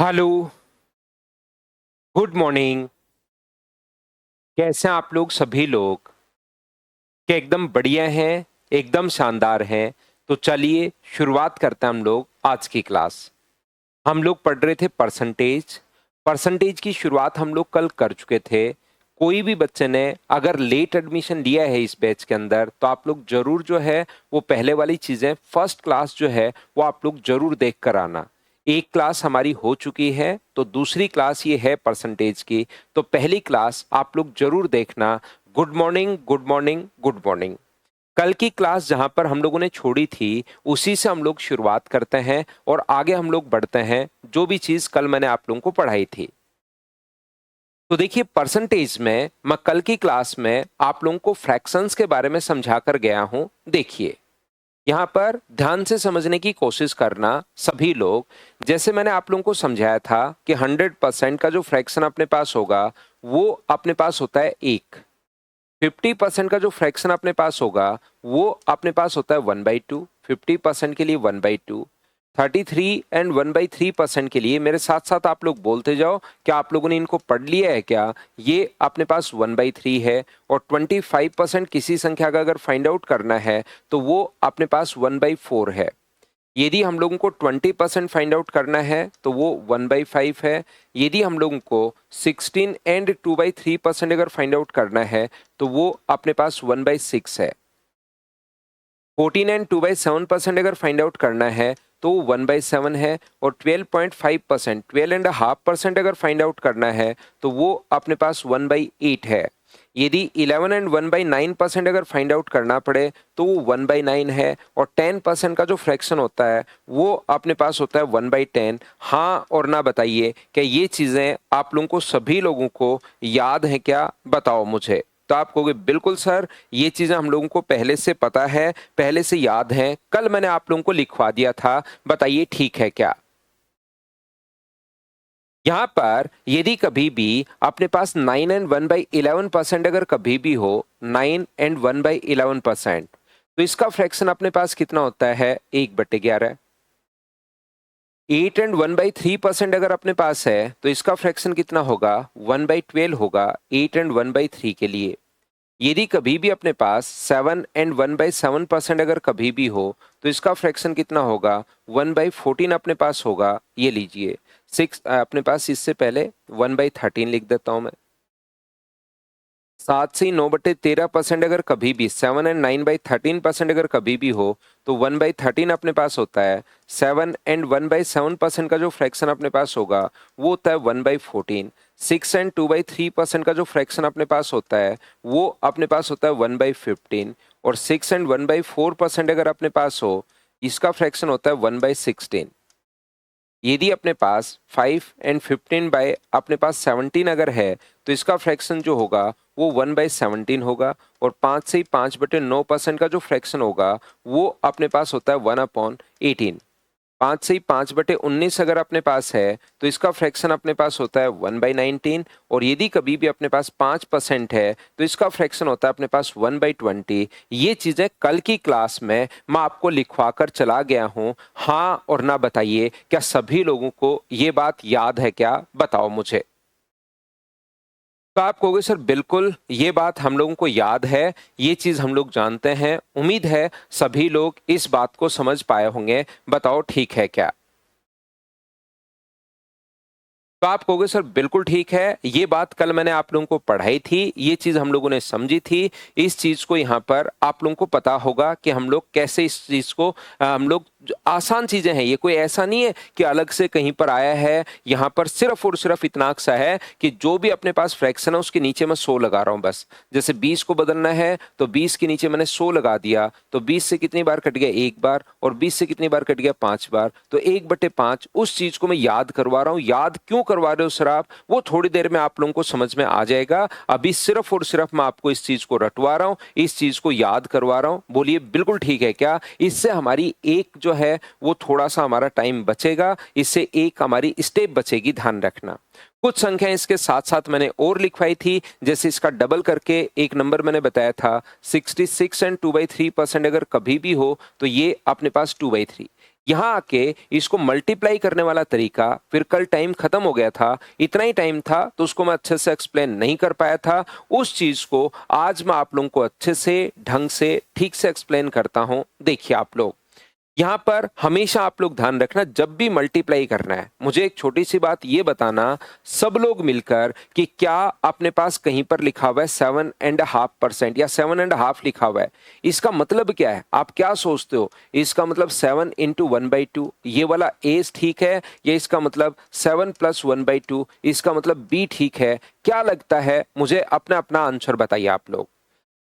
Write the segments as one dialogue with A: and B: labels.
A: Hello, good morning. कैसे हैं आप लोग सभी लोग? क्या एकदम बढ़िया हैं, एकदम शानदार हैं। तो चलिए शुरुआत करते हैं हम लोग आज की क्लास। हम लोग पढ़ रहे थे परसेंटेज। परसेंटेज की शुरुआत हम लोग कल कर चुके थे। कोई भी बच्चे ने अगर लेट एडमिशन लिया है इस बैच के अंदर तो आप लोग जरूर जो है वो पहले वाली चीजें फर्स्ट क्लास जो है वो आप लोग जरूर देख कर आना। एक क्लास हमारी हो चुकी है तो दूसरी क्लास ये है परसेंटेज की। तो पहली क्लास आप लोग जरूर देखना। Good morning, good morning, good morning. कल की क्लास जहां पर हम लोगों ने छोड़ी थी उसी से हम लोग शुरुआत करते हैं और आगे हम लोग बढ़ते हैं जो भी चीज कल मैंने आप लोगों को पढ़ाई थी। तो देखिए परसेंटेज में मैं कल की क्लास में आप लोगों को फ्रैक्शंस के बारे में समझा कर गया हूं। देखिए यहां पर ध्यान से समझने की कोशिश करना सभी लोग। जैसे मैंने आप लोगों को समझाया था कि 100% का जो फ्रैक्शन अपने पास होगा वो अपने पास होता है एक। 50% का जो फ्रैक्शन अपने पास होगा वो अपने पास होता है 1/2। 50% के लिए 1/2। 33 एंड 1/3% के लिए मेरे साथ साथ आप लोग बोलते जाओ क्या आप लोगों ने इनको पढ़ लिया है क्या? ये अपने पास 1/3 है। और 25% किसी संख्या का अगर फाइंड आउट करना है तो वो अपने पास 1/4 है। यदि हम लोगों को 20% फाइंड आउट करना है तो वो 1/5 है। यदि हम लोगों को 16 एंड 2/3% अगर फाइंड आउट करना है तो वो अपने पास 1/6 है। 14 एंड 2/7% अगर फाइंड आउट करना है तो 1/7 है। और 12.5% 12.5% अगर फाइंड आउट करना है तो वो अपने पास 1/8 है। यदि 11 एंड 1/9% अगर फाइंड आउट करना पड़े तो वो 1/9 है। और 10% का जो फ्रैक्शन होता है वो अपने पास होता है 1/10। हाँ और ना बताइए क्या ये चीजें आप लोगों को सभी लोगों को याद है क्या? बताओ मुझे। तो आप कहोगे बिल्कुल सर, ये चीजें हम लोगों को पहले से पता है, पहले से याद है, कल मैंने आप लोगों को लिखवा दिया था। बताइए ठीक है क्या? यहां पर यदि कभी भी अपने पास 9 एंड 1/11% अगर कभी भी हो, 9 एंड 1/11%, तो इसका फ्रैक्शन अपने पास कितना होता है? 1/11। 8 एंड 1/3% अगर अपने पास है तो इसका फ्रैक्शन कितना होगा? 1/12 होगा 8 एंड 1/3 के लिए। यदि कभी भी अपने पास 7 एंड 1/7% अगर कभी भी हो तो इसका फ्रैक्शन कितना होगा? 1/14 अपने पास होगा। ये लीजिए 6 अपने पास, इससे पहले 1/13 लिख देता हूं मैं। 7 से 9/13% अगर कभी भी 7 एंड 9/13% अगर कभी भी हो तो 1/13 अपने पास होता है। 7 एंड 1/7% का जो फ्रैक्शन अपने पास होगा वो होता है 1/14। 6 एंड 2/3% का जो फ्रैक्शन अपने पास होता है वो अपने पास होता है 1/15। और 6 एंड 1/4% अगर अपने पास हो इसका फ्रैक्शन होता है 1/16। यदि अपने पास 5 एंड 15 बाय अपने पास 17 अगर है तो इसका फ्रैक्शन जो होगा वो 1/17 होगा। और 5 से 5/9% का जो फ्रैक्शन होगा वो अपने पास होता है 1/18। 5 से 5/19 अगर अपने पास है तो इसका फ्रैक्शन अपने पास होता है 1/19। और यदि कभी भी अपने पास 5% है तो इसका फ्रैक्शन होता है अपने पास 1/20। ये चीजें कल की क्लास में मैं आपको लिखवा कर चला गया हूं। हाँ और ना बताइए क्या सभी लोगों को ये बात याद है क्या? बताओ मुझे। तो आप कहोगे सर बिल्कुल ये बात हम लोगों को याद है, ये चीज हम लोग जानते हैं। उम्मीद है सभी लोग इस बात को समझ पाए होंगे। बताओ ठीक है क्या? तो आप कहोगे सर बिल्कुल ठीक है, ये बात कल मैंने आप लोगों को पढ़ाई थी, ये चीज हम लोगों ने समझी थी। इस चीज को यहाँ पर आप लोगों को पता होगा कि हम लोग कैसे इस चीज को हम लोग आसान चीजें हैं, ये कोई ऐसा नहीं है कि अलग से कहीं पर आया है। यहाँ पर सिर्फ और सिर्फ इतना सा है कि जो भी अपने पास फ्रैक्शन है उसके नीचे मैं 100 लगा रहा हूँ बस। जैसे 20 को बदलना है तो 20 के नीचे मैंने 100 लगा दिया तो 20 से कितनी बार कट गया? एक बार। और 20 से कितनी बार कट गया? 5 बार। तो 1/5 उस चीज को मैं याद करवा रहा हूँ। याद क्यों करवा रहे हो सर आप? वो थोड़ी देर में आप लोगों को समझ में आ जाएगा। अभी सिर्फ और सिर्फ मैं आपको इस चीज को रटवा रहा हूँ, इस चीज को याद करवा रहा हूँ। बोलिए बिल्कुल ठीक है क्या? इससे हमारी एक जो है वो थोड़ा सा हमारा टाइम बचेगा, इससे एक हमारी स्टेप बचेगी, ध्यान रखना। कुछ संख्याएं इसके साथ साथ मैंने और लिखवाई थी, जैसे इसका डबल करके एक नंबर मैंने बताया था 66 एंड 2/3% अगर कभी भी हो तो ये अपने पास 2/3। यहाँ आके इसको मल्टीप्लाई करने वाला तरीका, फिर कल टाइम खत्म हो गया था, इतना ही टाइम था तो उसको मैं अच्छे से एक्सप्लेन नहीं कर पाया था। उस चीज को आज मैं आप लोगों को अच्छे से, ढंग से, ठीक से एक्सप्लेन करता हूं। देखिए आप लोग, यहाँ पर हमेशा आप लोग ध्यान रखना, जब भी मल्टीप्लाई करना है, मुझे एक छोटी सी बात ये बताना सब लोग मिलकर कि क्या अपने पास कहीं पर लिखा हुआ है 7.5% या 7.5 लिखा हुआ है, इसका मतलब क्या है? आप क्या सोचते हो? इसका मतलब 7 इंटू 1/2, ये वाला ए ठीक है, या इसका मतलब 7 + 1/2, इसका मतलब बी ठीक है? क्या लगता है? मुझे अपना अपना आंसर बताइए आप लोग।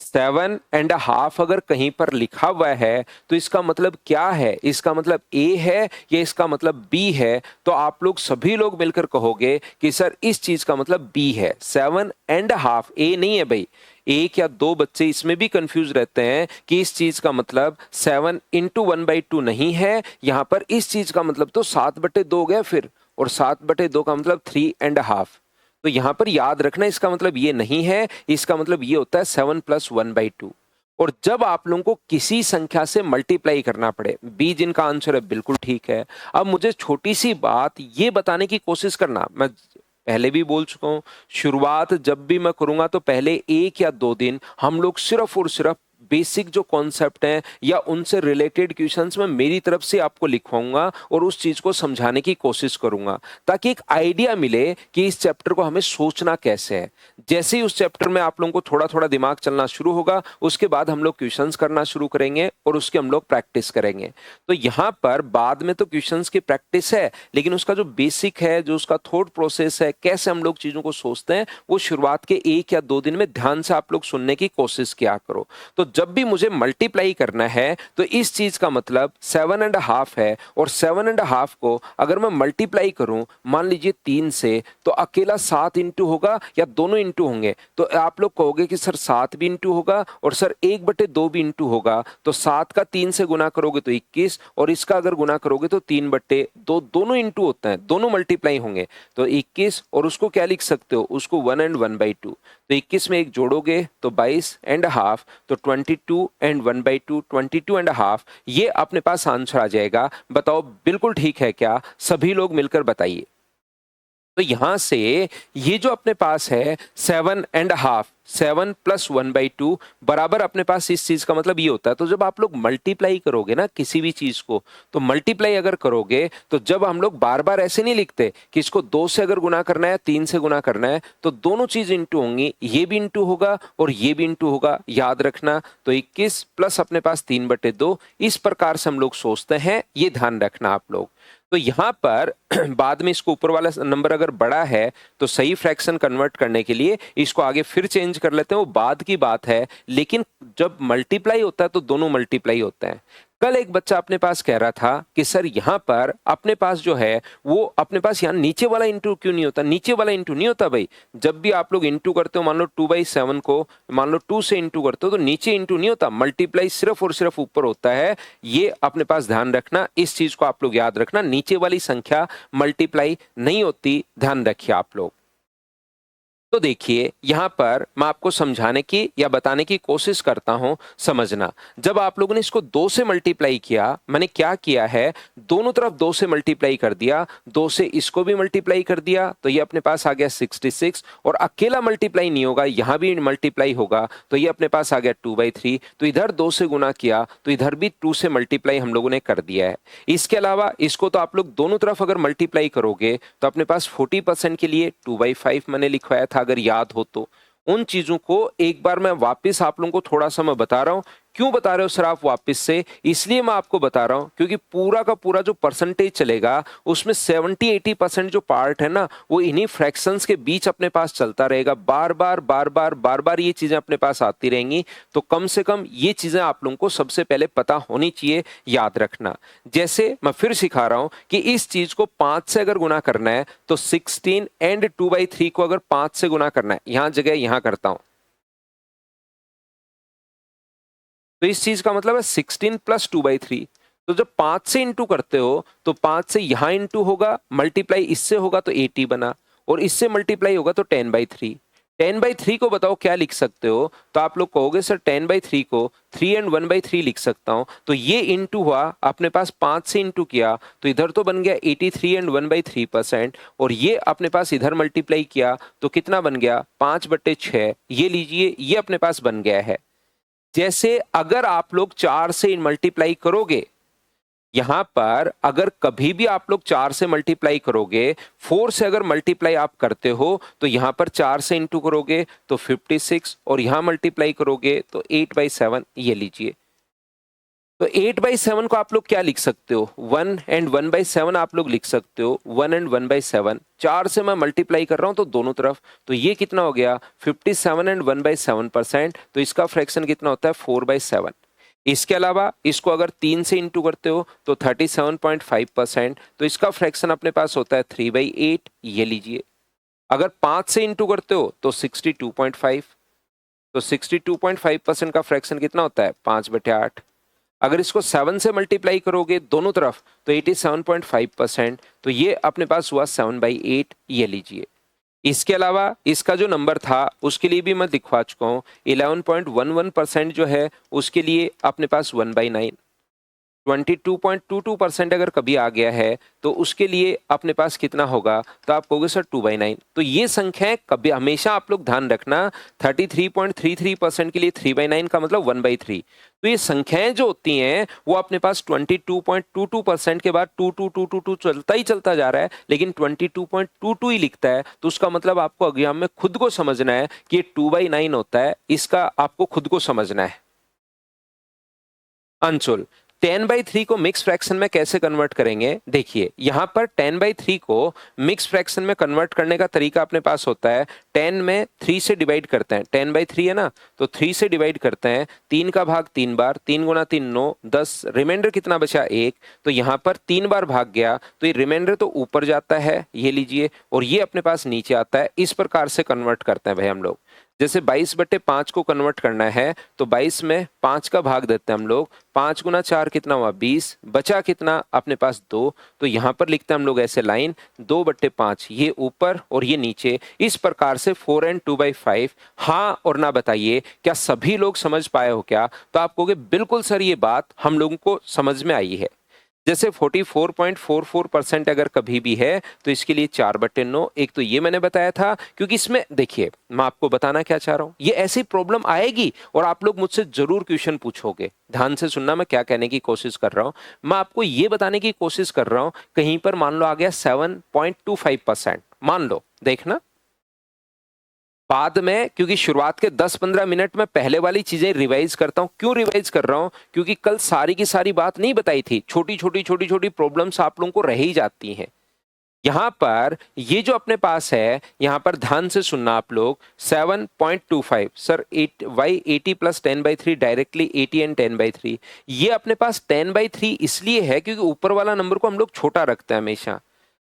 A: 7.5 अगर कहीं पर लिखा हुआ है तो इसका मतलब क्या है? इसका मतलब ए है या इसका मतलब बी है? तो आप लोग सभी लोग मिलकर कहोगे कि सर इस चीज का मतलब बी है। 7.5 ए नहीं है भाई। एक या दो बच्चे इसमें भी कंफ्यूज रहते हैं कि इस चीज का मतलब 7 इंटू 1/2 नहीं है, यहां पर इस चीज का मतलब तो 7/2 हो गया फिर, और 7/2 का मतलब 3.5। तो यहां पर याद रखना, इसका मतलब ये नहीं है, इसका मतलब ये होता है 7 + 1/2। और जब आप लोगों को किसी संख्या से मल्टीप्लाई करना पड़े, बी जिनका आंसर है बिल्कुल ठीक है। अब मुझे छोटी सी बात ये बताने की कोशिश करना, मैं पहले भी बोल चुका हूं, शुरुआत जब भी मैं करूंगा तो पहले 1 या 2 दिन हम लोग सिर्फ और सिर्फ बेसिक जो कॉन्सेप्ट हैं या उनसे रिलेटेड क्वेश्चंस मैं मेरी तरफ से आपको लिखवाऊंगा और उस चीज को समझाने की कोशिश करूंगा, ताकि एक आइडिया मिले कि इस चैप्टर को हमें सोचना कैसे है। जैसे ही उस चैप्टर में आप लोगों को थोड़ा थोड़ा दिमाग चलना शुरू होगा, उसके बाद हम लोग क्वेश्चंस करना शुरू करेंगे और उसके हम लोग प्रैक्टिस करेंगे। तो यहाँ पर बाद में तो क्वेश्चंस की प्रैक्टिस है, लेकिन उसका जो बेसिक है, जो उसका थॉट प्रोसेस है, कैसे हम लोग चीजों को सोचते हैं, वो शुरुआत के 1 या 2 दिन में ध्यान से आप लोग सुनने की कोशिश किया करो। तो जब भी मुझे मल्टीप्लाई करना है तो इस चीज का मतलब 7.5 है, और 7.5 को अगर मैं मल्टीप्लाई करूं मान लीजिए 3 से, तो अकेला 7 इंटू होगा या दोनों इंटू होंगे? तो आप लोग कहोगे कि सर 7 भी इंटू होगा और सर 1/2 भी इंटू होगा। तो 7 का 3 से गुना करोगे तो 21, और इसका अगर गुना करोगे तो 3/2, दोनों इंटू होता है, दोनों मल्टीप्लाई होंगे। तो 21, और उसको क्या लिख सकते हो? उसको 1 and 1/2। तो 21 में एक जोड़ोगे तो 22.5, तो 22 and 1/2, 22.5, ये अपने पास आंसर आ जाएगा। बताओ बिल्कुल ठीक है क्या? सभी लोग मिलकर बताइए। तो यहां से ये जो अपने पास है 7.5, 7 + 1/2 बराबर अपने पास इस चीज का मतलब ये होता है। तो जब आप लोग मल्टीप्लाई करोगे ना किसी भी चीज को, तो मल्टीप्लाई अगर करोगे तो जब हम लोग बार बार ऐसे नहीं लिखते कि इसको 2 से अगर गुना करना है, 3 से गुना करना है, तो दोनों चीज इंटू होंगी, ये भी इंटू होगा और ये भी इंटू होगा, याद रखना। तो 21 प्लस अपने पास 3/2, इस प्रकार से हम लोग सोचते हैं, ये ध्यान रखना आप लोग। तो यहां पर बाद में इसको ऊपर वाला नंबर अगर बड़ा है तो सही फ्रैक्शन कन्वर्ट करने के लिए इसको आगे फिर चेंज कर लेते हैं, वो बाद की बात है। लेकिन जब मल्टीप्लाई होता है तो दोनों मल्टीप्लाई होते हैं। कल एक बच्चा अपने पास कह रहा था कि सर यहां पर अपने पास जो है वो अपने पास यहाँ नीचे वाला इंटू क्यों नहीं होता? नीचे वाला इंटू नहीं होता भाई। जब भी आप लोग इंटू करते हो, मान लो 2/7 को मान लो 2 से इंटू करते हो, तो नीचे इंटू नहीं होता, मल्टीप्लाई सिर्फ और सिर्फ ऊपर होता है। ये अपने पास ध्यान रखना, इस चीज को आप लोग याद रखना, नीचे वाली संख्या मल्टीप्लाई नहीं होती, ध्यान रखिए आप लोग। तो देखिए यहां पर मैं आपको समझाने की या बताने की कोशिश करता हूं, समझना। जब आप लोगों ने इसको 2 से मल्टीप्लाई किया, मैंने क्या किया है, दोनों तरफ 2 से मल्टीप्लाई कर दिया, 2 से इसको भी मल्टीप्लाई कर दिया, तो ये अपने पास आ गया 66। और अकेला मल्टीप्लाई नहीं होगा, यहां भी मल्टीप्लाई होगा, तो ये अपने पास आ गया 2/3। तो इधर 2 से गुना किया तो इधर भी 2 से मल्टीप्लाई हम लोगों ने कर दिया है। इसके अलावा इसको तो आप लोग दोनों तरफ अगर मल्टीप्लाई करोगे तो अपने पास 40% के लिए 2/5 मैंने लिखवाया था, अगर याद हो तो। उन चीजों को एक बार मैं वापस आप लोगों को थोड़ा सा मैं बता रहा हूं। क्यों बता रहे हो सर आप वापस से? इसलिए मैं आपको बता रहा हूं क्योंकि पूरा का पूरा जो परसेंटेज चलेगा उसमें 70-80% जो पार्ट है ना, वो इन्हीं फ्रैक्शंस के बीच अपने पास चलता रहेगा। बार बार बार बार बार बार ये चीजें अपने पास आती रहेंगी। तो कम से कम ये चीजें आप लोगों को सबसे पहले पता होनी चाहिए, याद रखना। जैसे मैं फिर सिखा रहा हूं कि इस चीज को 5 से अगर गुना करना है तो 16 एंड 2/3 को अगर 5 से गुना करना है, यहां जगह यहां करता हूं, तो इस चीज का मतलब है 16 + 2/3। तो जब 5 से इंटू करते हो तो 5 से यहां इंटू होगा, मल्टीप्लाई इससे होगा तो 80 बना, और इससे मल्टीप्लाई होगा तो 10/3। 10/3 को बताओ क्या लिख सकते हो? तो आप लोग कहोगे सर 10/3 को 3 एंड 1/3 लिख सकता हूं। तो ये इंटू हुआ अपने पास 5 से इंटू किया तो इधर तो बन गया 83 एंड 1/3%, और ये अपने पास इधर मल्टीप्लाई किया तो कितना बन गया 5/6। ये लीजिए ये अपने पास बन गया है। जैसे अगर आप लोग 4 से मल्टीप्लाई करोगे, यहां पर अगर कभी भी आप लोग 4 से मल्टीप्लाई करोगे, 4 से अगर मल्टीप्लाई आप करते हो तो यहां पर 4 से इंटू करोगे तो 56, और यहां मल्टीप्लाई करोगे तो 8/7। ये लीजिए, तो 8/7 को आप लोग क्या लिख सकते हो? 1 एंड 1/7 आप लोग लिख सकते हो। 1 एंड 1/7 4 से मैं मल्टीप्लाई कर रहा हूं तो दोनों तरफ, तो ये कितना हो गया 57 एंड 1/7%। तो इसका फ्रैक्शन कितना होता है 4/7। इसके अलावा इसको अगर 3 से इंटू करते हो तो 37.5%, तो इसका फ्रैक्शन अपने पास होता है 3/8। ये लीजिए, अगर 5 से इंटू करते हो तो 62.5, तो 62.5% का फ्रैक्शन कितना होता है 5/8। अगर इसको 7 से मल्टीप्लाई करोगे दोनों तरफ तो 87.5%, तो ये अपने पास हुआ 7/8। ये लीजिए, इसके अलावा इसका जो नंबर था उसके लिए भी मैं दिखवा चुका हूँ। 11.11% जो है उसके लिए अपने पास 1/9। 22.22% अगर कभी आ गया है तो उसके लिए अपने पास कितना होगा? तो आप कहोगे सर 2/9। तो ये संख्याएं कभी हमेशा आप लोग ध्यान रखना, 33.33% के लिए 3/9 का मतलब 1/3। तो ये संख्याएं जो होती हैं वो अपने पास 22.22% के बाद 2222 चलता ही चलता जा रहा है, लेकिन 22.22 ही लिखता है, तो उसका मतलब आपको एग्जाम में खुद को समझना है कि ये 2/9 होता है। इसका आपको खुद को समझना है। अंशुल, 10/3 को मिक्स फ्रैक्शन में कैसे कन्वर्ट करेंगे? देखिए यहां पर 10/3 को मिक्स फ्रैक्शन में कन्वर्ट करने का तरीका अपने पास होता है, 10 में 3 से डिवाइड करते हैं। 10/3 है ना, तो 3 से डिवाइड करते हैं, 3 का भाग 3 बार, 3 गुना 3 9, 10, रिमाइंडर कितना बचा 1। तो यहां पर 3 बार भाग गया तो ये रिमाइंडर तो ऊपर जाता है, ये लीजिए, और ये अपने पास नीचे आता है। इस प्रकार से कन्वर्ट करते हैं भाई हम लोग। जैसे 22/5 को कन्वर्ट करना है तो 22 में 5 का भाग देते हैं हम लोग, 5 गुना 4 कितना हुआ 20, बचा कितना अपने पास 2। तो यहां पर लिखते हैं हम लोग ऐसे लाइन 2/5, ये ऊपर और ये नीचे। इस प्रकार से 4 एंड 2/5। हाँ और ना बताइए, क्या सभी लोग समझ पाए हो क्या? तो आप कहोगे बिल्कुल सर ये बात हम लोगों को समझ में आई है। जैसे 44.44% अगर कभी भी है तो इसके लिए 4/9। एक तो ये मैंने बताया था, क्योंकि इसमें देखिए मैं आपको बताना क्या चाह रहा हूं, ये ऐसी प्रॉब्लम आएगी और आप लोग मुझसे जरूर क्वेश्चन पूछोगे। ध्यान से सुनना मैं क्या कहने की कोशिश कर रहा हूं। मैं आपको ये बताने की कोशिश कर रहा हूं, कहीं पर मान लो आ गया 7.25%, मान लो, देखना बाद में, क्योंकि शुरुआत के 10-15 मिनट में पहले वाली चीजें रिवाइज करता हूं। क्यों रिवाइज कर रहा हूं? क्योंकि कल सारी की सारी बात नहीं बताई थी, छोटी छोटी प्रॉब्लम्स आप लोगों को रह ही जाती हैं। यहां पर ये जो अपने पास है, यहां पर ध्यान से सुनना आप लोग, 7.25 सर 8 प्लस 10/3 डायरेक्टली 80 एंड 10/3। ये अपने पास 10/3 इसलिए है क्योंकि ऊपर वाला नंबर को हम लोग छोटा रखते हैं हमेशा।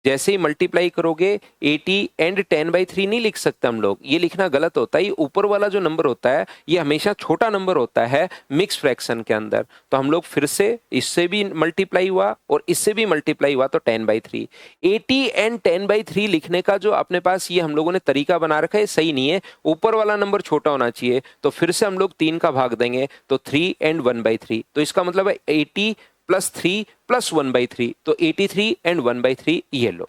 A: जैसे ही मल्टीप्लाई करोगे 80 एंड 10/3 नहीं लिख सकते हम लोग, ये लिखना गलत होता है। ये ऊपर वाला जो नंबर होता है ये हमेशा छोटा नंबर होता है मिक्स फ्रैक्शन के अंदर। तो हम लोग फिर से इससे भी मल्टीप्लाई हुआ और इससे भी मल्टीप्लाई हुआ तो 10/3। 80 एंड 10/3 लिखने का जो अपने पास ये हम लोगों ने तरीका बना रखा है सही नहीं है, ऊपर वाला नंबर छोटा होना चाहिए। तो फिर से हम लोग 3 का भाग देंगे तो 3 एंड 1/3, तो इसका मतलब है 80 प्लस 3 प्लस 1/3, तो 83 एंड 1/3 ये लो।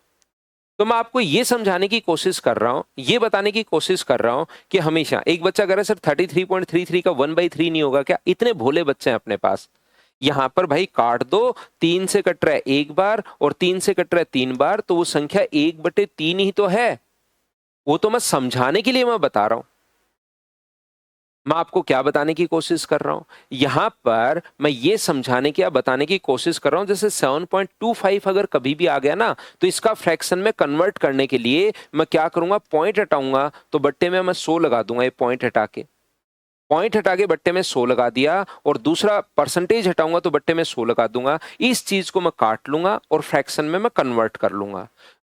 A: तो मैं आपको ये समझाने की कोशिश कर रहा हूं, ये बताने की कोशिश कर रहा हूं कि हमेशा एक बच्चा कह रहा है सर 33.33 का 1/3 नहीं होगा क्या? इतने भोले बच्चे हैं अपने पास। यहां पर भाई काट दो, 3 से कट रहा है एक बार और 3 से कट रहा है 3 बार, तो वो संख्या 1/3 ही तो है। वो तो मैं समझाने के लिए मैं बता रहा हूं। मैं आपको क्या बताने की कोशिश कर रहा हूं? यहां पर मैं ये समझाने की या बताने की कोशिश कर रहा हूं, जैसे 7.25 अगर कभी भी आ गया ना तो इसका फ्रैक्शन में कन्वर्ट करने के लिए मैं क्या करूंगा, पॉइंट हटाऊंगा तो बट्टे में मैं 100 लगा दूंगा। ये पॉइंट हटा के बट्टे में 100 लगा दिया, और दूसरा परसेंटेज हटाऊंगा तो बट्टे में 100 लगा दूंगा। इस चीज को मैं काट लूंगा और फ्रैक्शन में मैं कन्वर्ट कर लूंगा।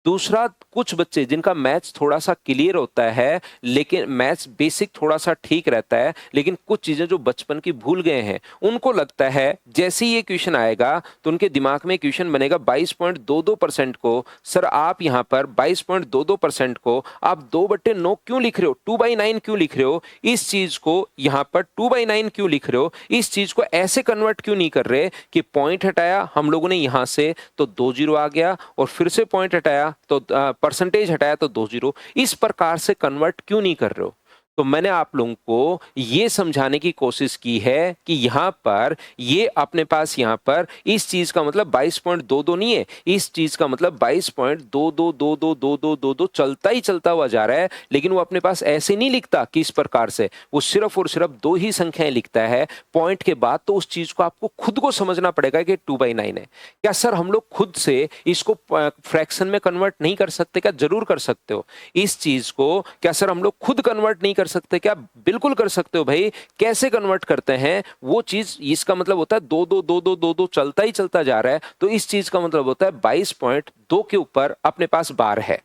A: दूसरा, कुछ बच्चे जिनका मैथ्स थोड़ा सा क्लियर होता है, लेकिन मैथ्स बेसिक थोड़ा सा ठीक रहता है, लेकिन कुछ चीजें जो बचपन की भूल गए हैं, उनको लगता है जैसे ही ये क्वेश्चन आएगा तो उनके दिमाग में क्वेश्चन बनेगा 22.22% को, सर आप यहाँ पर 22.22% को आप 2/9 क्यों लिख रहे हो, 2/9 क्यों लिख रहे हो, इस चीज को यहाँ पर 2/9 क्यों लिख रहे हो, इस चीज को ऐसे कन्वर्ट क्यों नहीं कर रहे कि पॉइंट हटाया हम लोगों ने यहां से तो 2 जीरो आ गया, और फिर से पॉइंट हटाया तो परसेंटेज हटाया तो 2 जीरो, इस प्रकार से कन्वर्ट क्यों नहीं कर रहे हो। तो मैंने आप लोगों को ये समझाने की कोशिश की है कि यहां पर ये अपने पास यहां पर इस चीज का मतलब 22.22 नहीं है, इस चीज का मतलब 22.22222222 चलता ही चलता हुआ जा रहा है, लेकिन वो अपने पास ऐसे नहीं लिखता कि इस प्रकार से, वो सिर्फ और सिर्फ 2 ही संख्याएं लिखता है पॉइंट के बाद। तो उस चीज को आपको खुद को समझना पड़ेगा कि 2/9 है। क्या सर हम लोग खुद से इसको फ्रैक्शन में कन्वर्ट नहीं कर सकते? क्या जरूर कर सकते हो इस चीज को। क्या सर हम लोग खुद कन्वर्ट नहीं कर सकते? क्या बिल्कुल कर सकते हो भाई। कैसे कन्वर्ट करते हैं वो चीज, इसका मतलब होता है 2 चलता ही चलता जा रहा है, तो इस चीज का मतलब होता है 22.2 के ऊपर अपने पास बार है।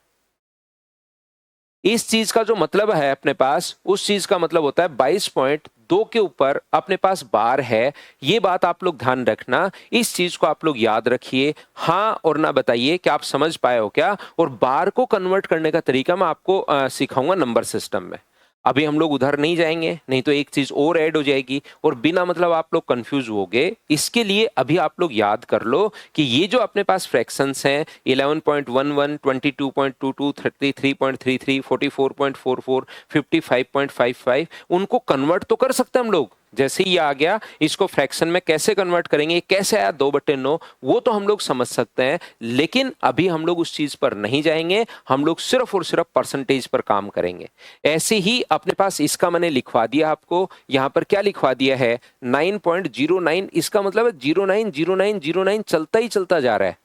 A: इस चीज का जो मतलब है अपने पास, उस चीज का मतलब होता है 22.2 के ऊपर अपने पास बार है। ये बात आप लोग ध्यान रखना, इस चीज को आप लोग याद रखिए। हाँ और ना बताइए कि आप समझ पाए हो क्या। और बार को कन्वर्ट करने का तरीका मैं आपको सिखाऊंगा नंबर सिस्टम में। अभी हम लोग उधर नहीं जाएंगे, नहीं तो एक चीज और ऐड हो जाएगी और बिना मतलब आप लोग कंफ्यूज होगे। इसके लिए अभी आप लोग याद कर लो कि ये जो अपने पास फ्रैक्शंस हैं 11.11, 22.22, 33.33, 44.44, 55.55, उनको कन्वर्ट तो कर सकते हैं हम लोग। जैसे ही आ गया, इसको फ्रैक्शन में कैसे कन्वर्ट करेंगे, कैसे आया 2/9, वो तो हम लोग समझ सकते हैं, लेकिन अभी हम लोग उस चीज पर नहीं जाएंगे। हम लोग सिर्फ और सिर्फ परसेंटेज पर काम करेंगे। ऐसे ही अपने पास इसका मैंने लिखवा दिया आपको, यहां पर क्या लिखवा दिया है 9.09, इसका मतलब है 090909 चलता ही चलता जा रहा है।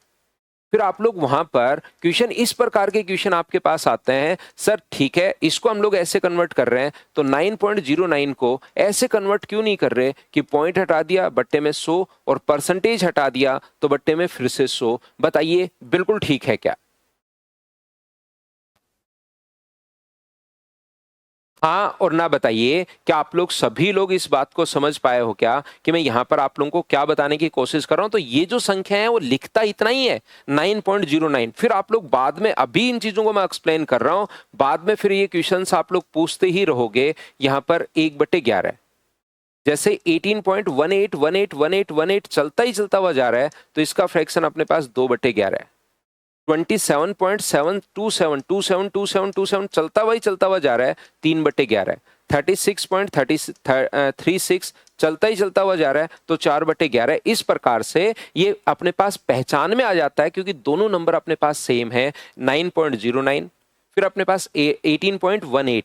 A: फिर आप लोग वहां पर क्वेश्चन, इस प्रकार के क्वेश्चन आपके पास आते हैं, सर ठीक है इसको हम लोग ऐसे कन्वर्ट कर रहे हैं, तो 9.09 को ऐसे कन्वर्ट क्यों नहीं कर रहे कि पॉइंट हटा दिया बट्टे में 100 और परसेंटेज हटा दिया तो बट्टे में फिर से 100। बताइए बिल्कुल ठीक है क्या? हाँ और ना बताइए, क्या आप लोग सभी लोग इस बात को समझ पाए हो क्या कि मैं यहां पर आप लोगों को क्या बताने की कोशिश कर रहा हूं। तो ये जो संख्या है वो लिखता इतना ही है 9.09। फिर आप लोग बाद में, अभी इन चीजों को मैं एक्सप्लेन कर रहा हूं, बाद में फिर ये क्वेश्चंस आप लोग पूछते ही रहोगे। यहां पर 1/11 जैसे 18.181818 चलता ही चलता हुआ जा रहा है, तो इसका फ्रैक्शन अपने पास 2/11 है। 27.727272727 चलता हुआ जा रहा है, 3/11 है। 36.36 चलता ही चलता हुआ जा रहा है, तो 4/11। इस प्रकार से ये अपने पास पहचान में आ जाता है, क्योंकि दोनों नंबर अपने पास सेम है। 9.09, फिर अपने पास 18.18,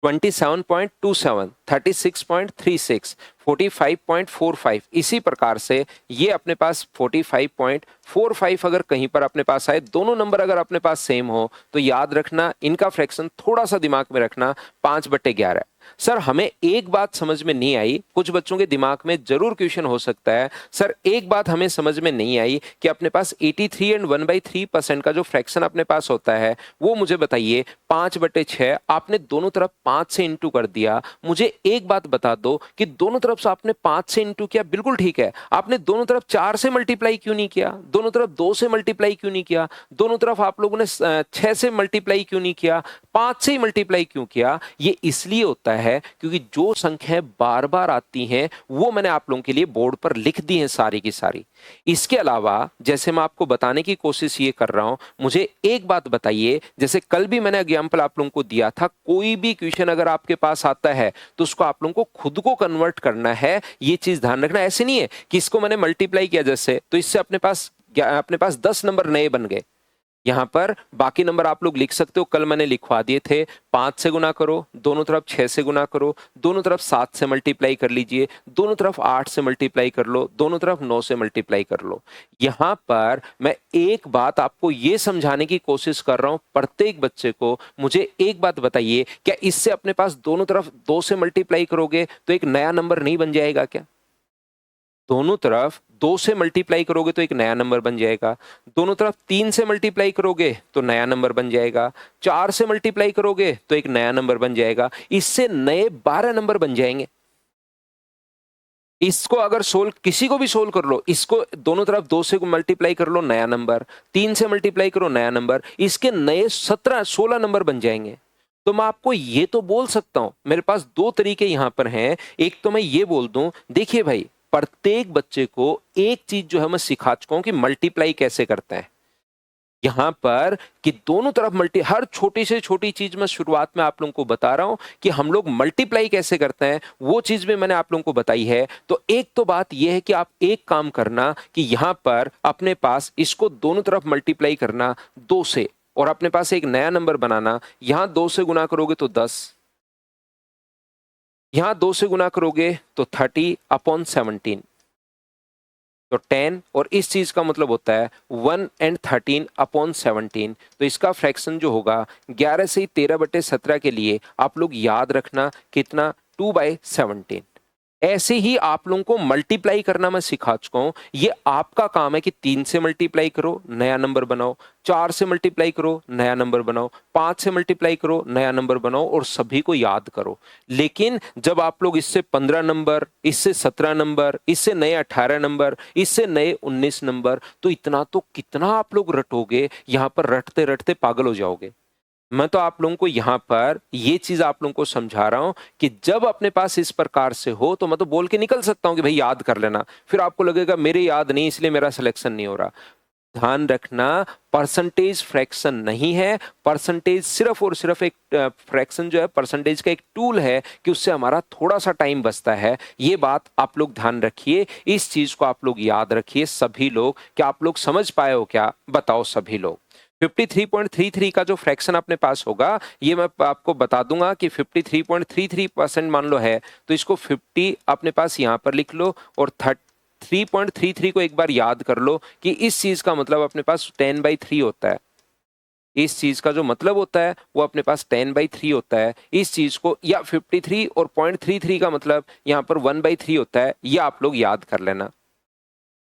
A: 27.27, 36.36, 45.45, इसी प्रकार से ये अपने पास 45.45 अगर कहीं पर अपने पास आए, दोनों नंबर अगर अपने पास सेम हो, तो याद रखना इनका फ्रैक्शन थोड़ा सा दिमाग में रखना 5/11। सर हमें एक बात समझ में नहीं आई, कुछ बच्चों के दिमाग में जरूर क्वेश्चन हो सकता है, सर एक बात हमें समझ में नहीं आई कि अपने पास 83 एंड 1/3% का जो फ्रैक्शन अपने पास होता है वो मुझे बताइए। 5/6 आपने दोनों तरफ 5 से इंटू कर दिया। मुझे एक बात बता दो कि दोनों तरफ से आपने 5 से इंटू किया, बिल्कुल ठीक है, आपने दोनों तरफ 4 से मल्टीप्लाई क्यों नहीं किया, दोनों तरफ 2 से मल्टीप्लाई क्यों नहीं किया, दोनों तरफ आप लोगों ने 6 से मल्टीप्लाई क्यों नहीं किया, 5 से ही मल्टीप्लाई क्यों किया? ये इसलिए होता है क्योंकि जो संख्याएं बार बार आती हैं वो मैंने आप लोगों के लिए बोर्ड पर लिख दी हैं सारी की सारी। इसके अलावा जैसे मैं आपको बताने की कोशिश ये कर रहा हूं, मुझे एक बात बताइए, जैसे कल भी मैंने एग्जाम्पल आप लोगों को दिया था, कोई भी क्वेश्चन अगर आपके पास आता है तो उसको आप लोगों को खुद को कन्वर्ट करना है। ये चीज ध्यान रखना, ऐसे नहीं है कि इसको मैंने मल्टीप्लाई किया जैसे, तो इससे अपने पास 10 नंबर नए बन गए। यहां पर बाकी नंबर आप लोग लिख सकते हो, कल मैंने लिखवा दिए थे। 5 से गुना करो, दोनों तरफ 6 से गुना करो, दोनों तरफ 7 से मल्टीप्लाई कर लीजिए, दोनों तरफ 8 से मल्टीप्लाई कर लो, दोनों तरफ 9 से मल्टीप्लाई कर लो। यहां पर मैं एक बात आपको यह समझाने की कोशिश कर रहा हूं प्रत्येक बच्चे को। मुझे एक बात बताइए, क्या इससे अपने पास दोनों तरफ 2 से मल्टीप्लाई करोगे तो एक नया नंबर नहीं बन जाएगा क्या? दोनों तरफ 2 से मल्टीप्लाई करोगे तो एक नया नंबर बन जाएगा, दोनों तरफ 3 से मल्टीप्लाई करोगे तो नया नंबर बन जाएगा, 4 से मल्टीप्लाई करोगे तो एक नया नंबर बन जाएगा, इससे नए 12 नंबर बन जाएंगे। इसको अगर सोल्व, किसी को भी सोल्व कर लो, इसको दोनों तरफ 2 से मल्टीप्लाई कर लो नया नंबर, 3 से मल्टीप्लाई करो नया नंबर, इसके नए 17-16 नंबर बन जाएंगे। तो मैं आपको ये तो बोल सकता हूं, मेरे पास दो तरीके यहां पर हैं। एक तो मैं ये बोल दूं, देखिए भाई, प्रत्येक बच्चे को एक चीज जो है मैं सिखा चुका हूं कि मल्टीप्लाई कैसे करते हैं यहां पर, कि दोनों तरफ हर छोटी से छोटी चीज मैं शुरुआत में आप लोगों को बता रहा हूं कि हम लोग मल्टीप्लाई कैसे करते हैं, वो चीज भी मैंने आप लोगों को बताई है। तो एक तो बात यह है कि आप एक काम करना कि यहां पर अपने पास इसको दोनों तरफ मल्टीप्लाई करना 2 से, और अपने पास एक नया नंबर बनाना। यहां 2 से गुना करोगे तो 10, यहां 2 से गुना करोगे तो 30/17, तो 10, और इस चीज का मतलब होता है 1 and 13/17। तो इसका फ्रैक्शन जो होगा 11 से 13/17 के लिए आप लोग याद रखना कितना, 2/17। ऐसे ही आप लोगों को मल्टीप्लाई करना मैं सिखा चुका हूं। ये आपका काम है कि 3 से मल्टीप्लाई करो नया नंबर बनाओ, 4 से मल्टीप्लाई करो नया नंबर बनाओ, 5 से मल्टीप्लाई करो नया नंबर बनाओ, और सभी को याद करो। लेकिन जब आप लोग इससे 15 नंबर, इससे 17 नंबर, इससे नए 18 नंबर, इससे नए 19 नंबर, तो इतना तो कितना आप लोग रटोगे, यहां पर रटते रटते पागल हो जाओगे। मैं तो आप लोगों को यहां पर ये चीज आप लोगों को समझा रहा हूं कि जब अपने पास इस प्रकार से हो तो मैं तो बोल के निकल सकता हूं कि भाई याद कर लेना, फिर आपको लगेगा मेरे याद नहीं इसलिए मेरा सिलेक्शन नहीं हो रहा। ध्यान रखना, परसेंटेज फ्रैक्शन नहीं है। परसेंटेज सिर्फ और सिर्फ एक फ्रैक्शन जो है, परसेंटेज का एक टूल है कि उससे हमारा थोड़ा सा टाइम बचता है। ये बात आप लोग ध्यान रखिए, इस चीज को आप लोग याद रखिए सभी लोग। क्या आप लोग समझ पाए हो क्या, बताओ सभी लोग। 53.33 का जो फ्रैक्शन अपने पास होगा, ये मैं आपको बता दूंगा कि 53.33% मान लो है, तो इसको 50 अपने पास यहां पर लिख लो, और 3.33 को एक बार याद कर लो कि इस चीज का मतलब अपने पास 10/3 होता है। इस चीज का जो मतलब होता है वो अपने पास 10/3 होता है इस चीज को, या 53 और 0.33 का मतलब यहाँ पर 1/3 होता है। ये आप लोग याद कर लेना।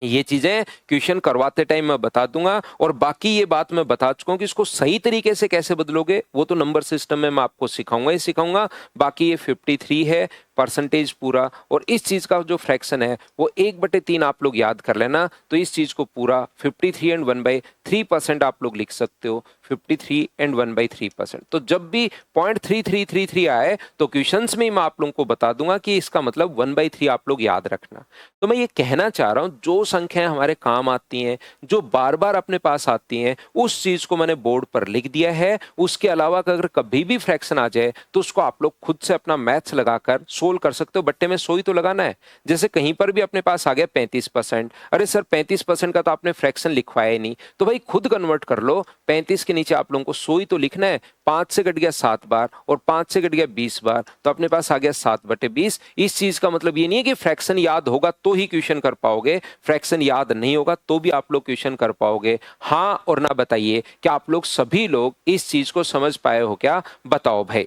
A: ये चीजें क्वेश्चन करवाते टाइम मैं बता दूंगा, और बाकी ये बात मैं बता चुका हूं कि इसको सही तरीके से कैसे बदलोगे वो तो नंबर सिस्टम में मैं आपको सिखाऊंगा ही सिखाऊंगा। बाकी ये 53 है परसेंटेज पूरा, और इस चीज का जो फ्रैक्शन है वो 1/3 आप लोग याद कर लेना। तो इस चीज को पूरा 53 and 1/3% आप लोग लिख सकते हो, 53 and 1/3%। तो जब भी 0.3333 आए तो क्वेश्चंस में मैं आप लोगों को बता दूंगा कि इसका मतलब 1/3 आप लोग याद रखना। तो मैं ये कहना चाह रहा हूं, जो संख्याएं हमारे काम आती हैं, जो बार बार अपने पास आती हैं, उस चीज को मैंने बोर्ड पर लिख दिया है। उसके अलावा अगर कभी भी फ्रैक्शन आ जाए तो उसको आप लोग खुद से अपना मैथ्स लगाकर सोल्व कर सकते हो। बट्टे में सोई तो लगाना है। जैसे कहीं पर भी अपने पास आ गया 35%, अरे सर 35% का तो आपने फ्रैक्शन लिखवाया ही नहीं, तो भाई खुद कन्वर्ट कर लो। 35 के नीचे आप लोगों को सोई तो लिखना है। 5 से कट गया 7 बार, और 5 से कट गया 20 बार, तो अपने पास आ गया 7/20। इस चीज का मतलब ये नहीं है कि फ्रैक्शन याद होगा तो ही क्वेश्चन कर पाओगे, फ्रैक्शन याद नहीं होगा तो भी आप लोग क्वेश्चन कर पाओगे। हाँ और ना बताइए, क्या आप लोग सभी लोग इस चीज को समझ पाए हो क्या, बताओ भाई।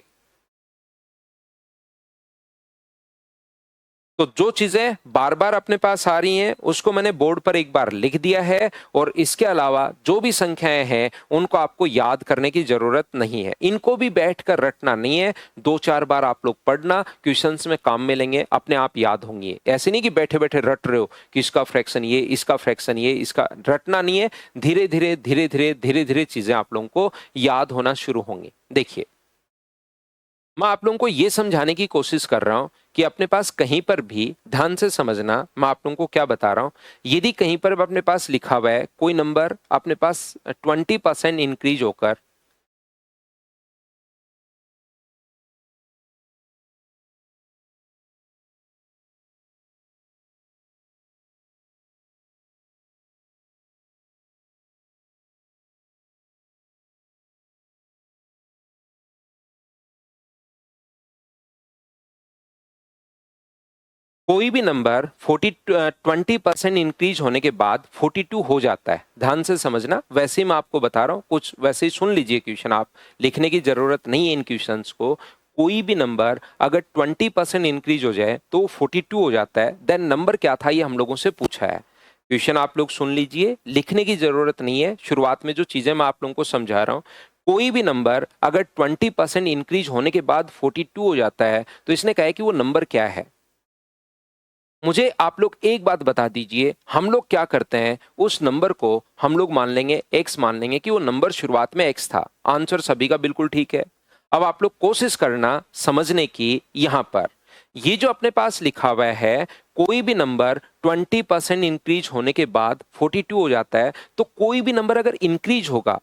A: तो जो चीजें बार बार अपने पास आ रही हैं उसको मैंने बोर्ड पर एक बार लिख दिया है, और इसके अलावा जो भी संख्याएं हैं उनको आपको याद करने की जरूरत नहीं है। इनको भी बैठकर रटना नहीं है, 2-4 बार आप लोग पढ़ना, क्वेश्चंस में काम में लेंगे, अपने आप याद होंगे। ऐसे नहीं कि बैठे बैठे रट रहे हो कि इसका फ्रैक्शन ये, इसका फ्रैक्शन ये, इसका रटना नहीं है। धीरे धीरे धीरे धीरे धीरे धीरे चीजें आप लोगों को याद होना शुरू होंगी। देखिए, मैं आप लोगों को ये समझाने की कोशिश कर रहा हूं कि अपने पास कहीं पर भी, ध्यान से समझना मैं आप लोगों को क्या बता रहा हूं, यदि कहीं पर अपने पास लिखा हुआ है कोई नंबर अपने पास 20% इंक्रीज होकर कोई भी नंबर 20% इंक्रीज होने के बाद 42 हो जाता है। ध्यान से समझना, वैसे ही मैं आपको बता रहा हूं, कुछ वैसे ही सुन लीजिए क्वेश्चन, आप लिखने की जरूरत नहीं है इन क्वेश्चंस को। कोई भी नंबर अगर 20% इंक्रीज हो जाए तो 42 हो जाता है, देन नंबर क्या था ये हम लोगों से पूछा है। क्वेश्चन आप लोग सुन लीजिए, लिखने की जरूरत नहीं है, शुरुआत में जो चीजें मैं आप लोगों को समझा रहा हूं। कोई भी नंबर अगर 20% इंक्रीज होने के बाद 42 हो जाता है तो इसने कहा है कि वो नंबर क्या है। मुझे आप लोग एक बात बता दीजिए, हम लोग क्या करते हैं, उस नंबर को हम लोग मान लेंगे x, मान लेंगे कि वो नंबर शुरुआत में x था। आंसर सभी का बिल्कुल ठीक है। अब आप लोग कोशिश करना समझने की, यहां पर ये जो अपने पास लिखा हुआ है, कोई भी नंबर 20% इंक्रीज होने के बाद 42 हो जाता है, तो कोई भी नंबर अगर इंक्रीज होगा,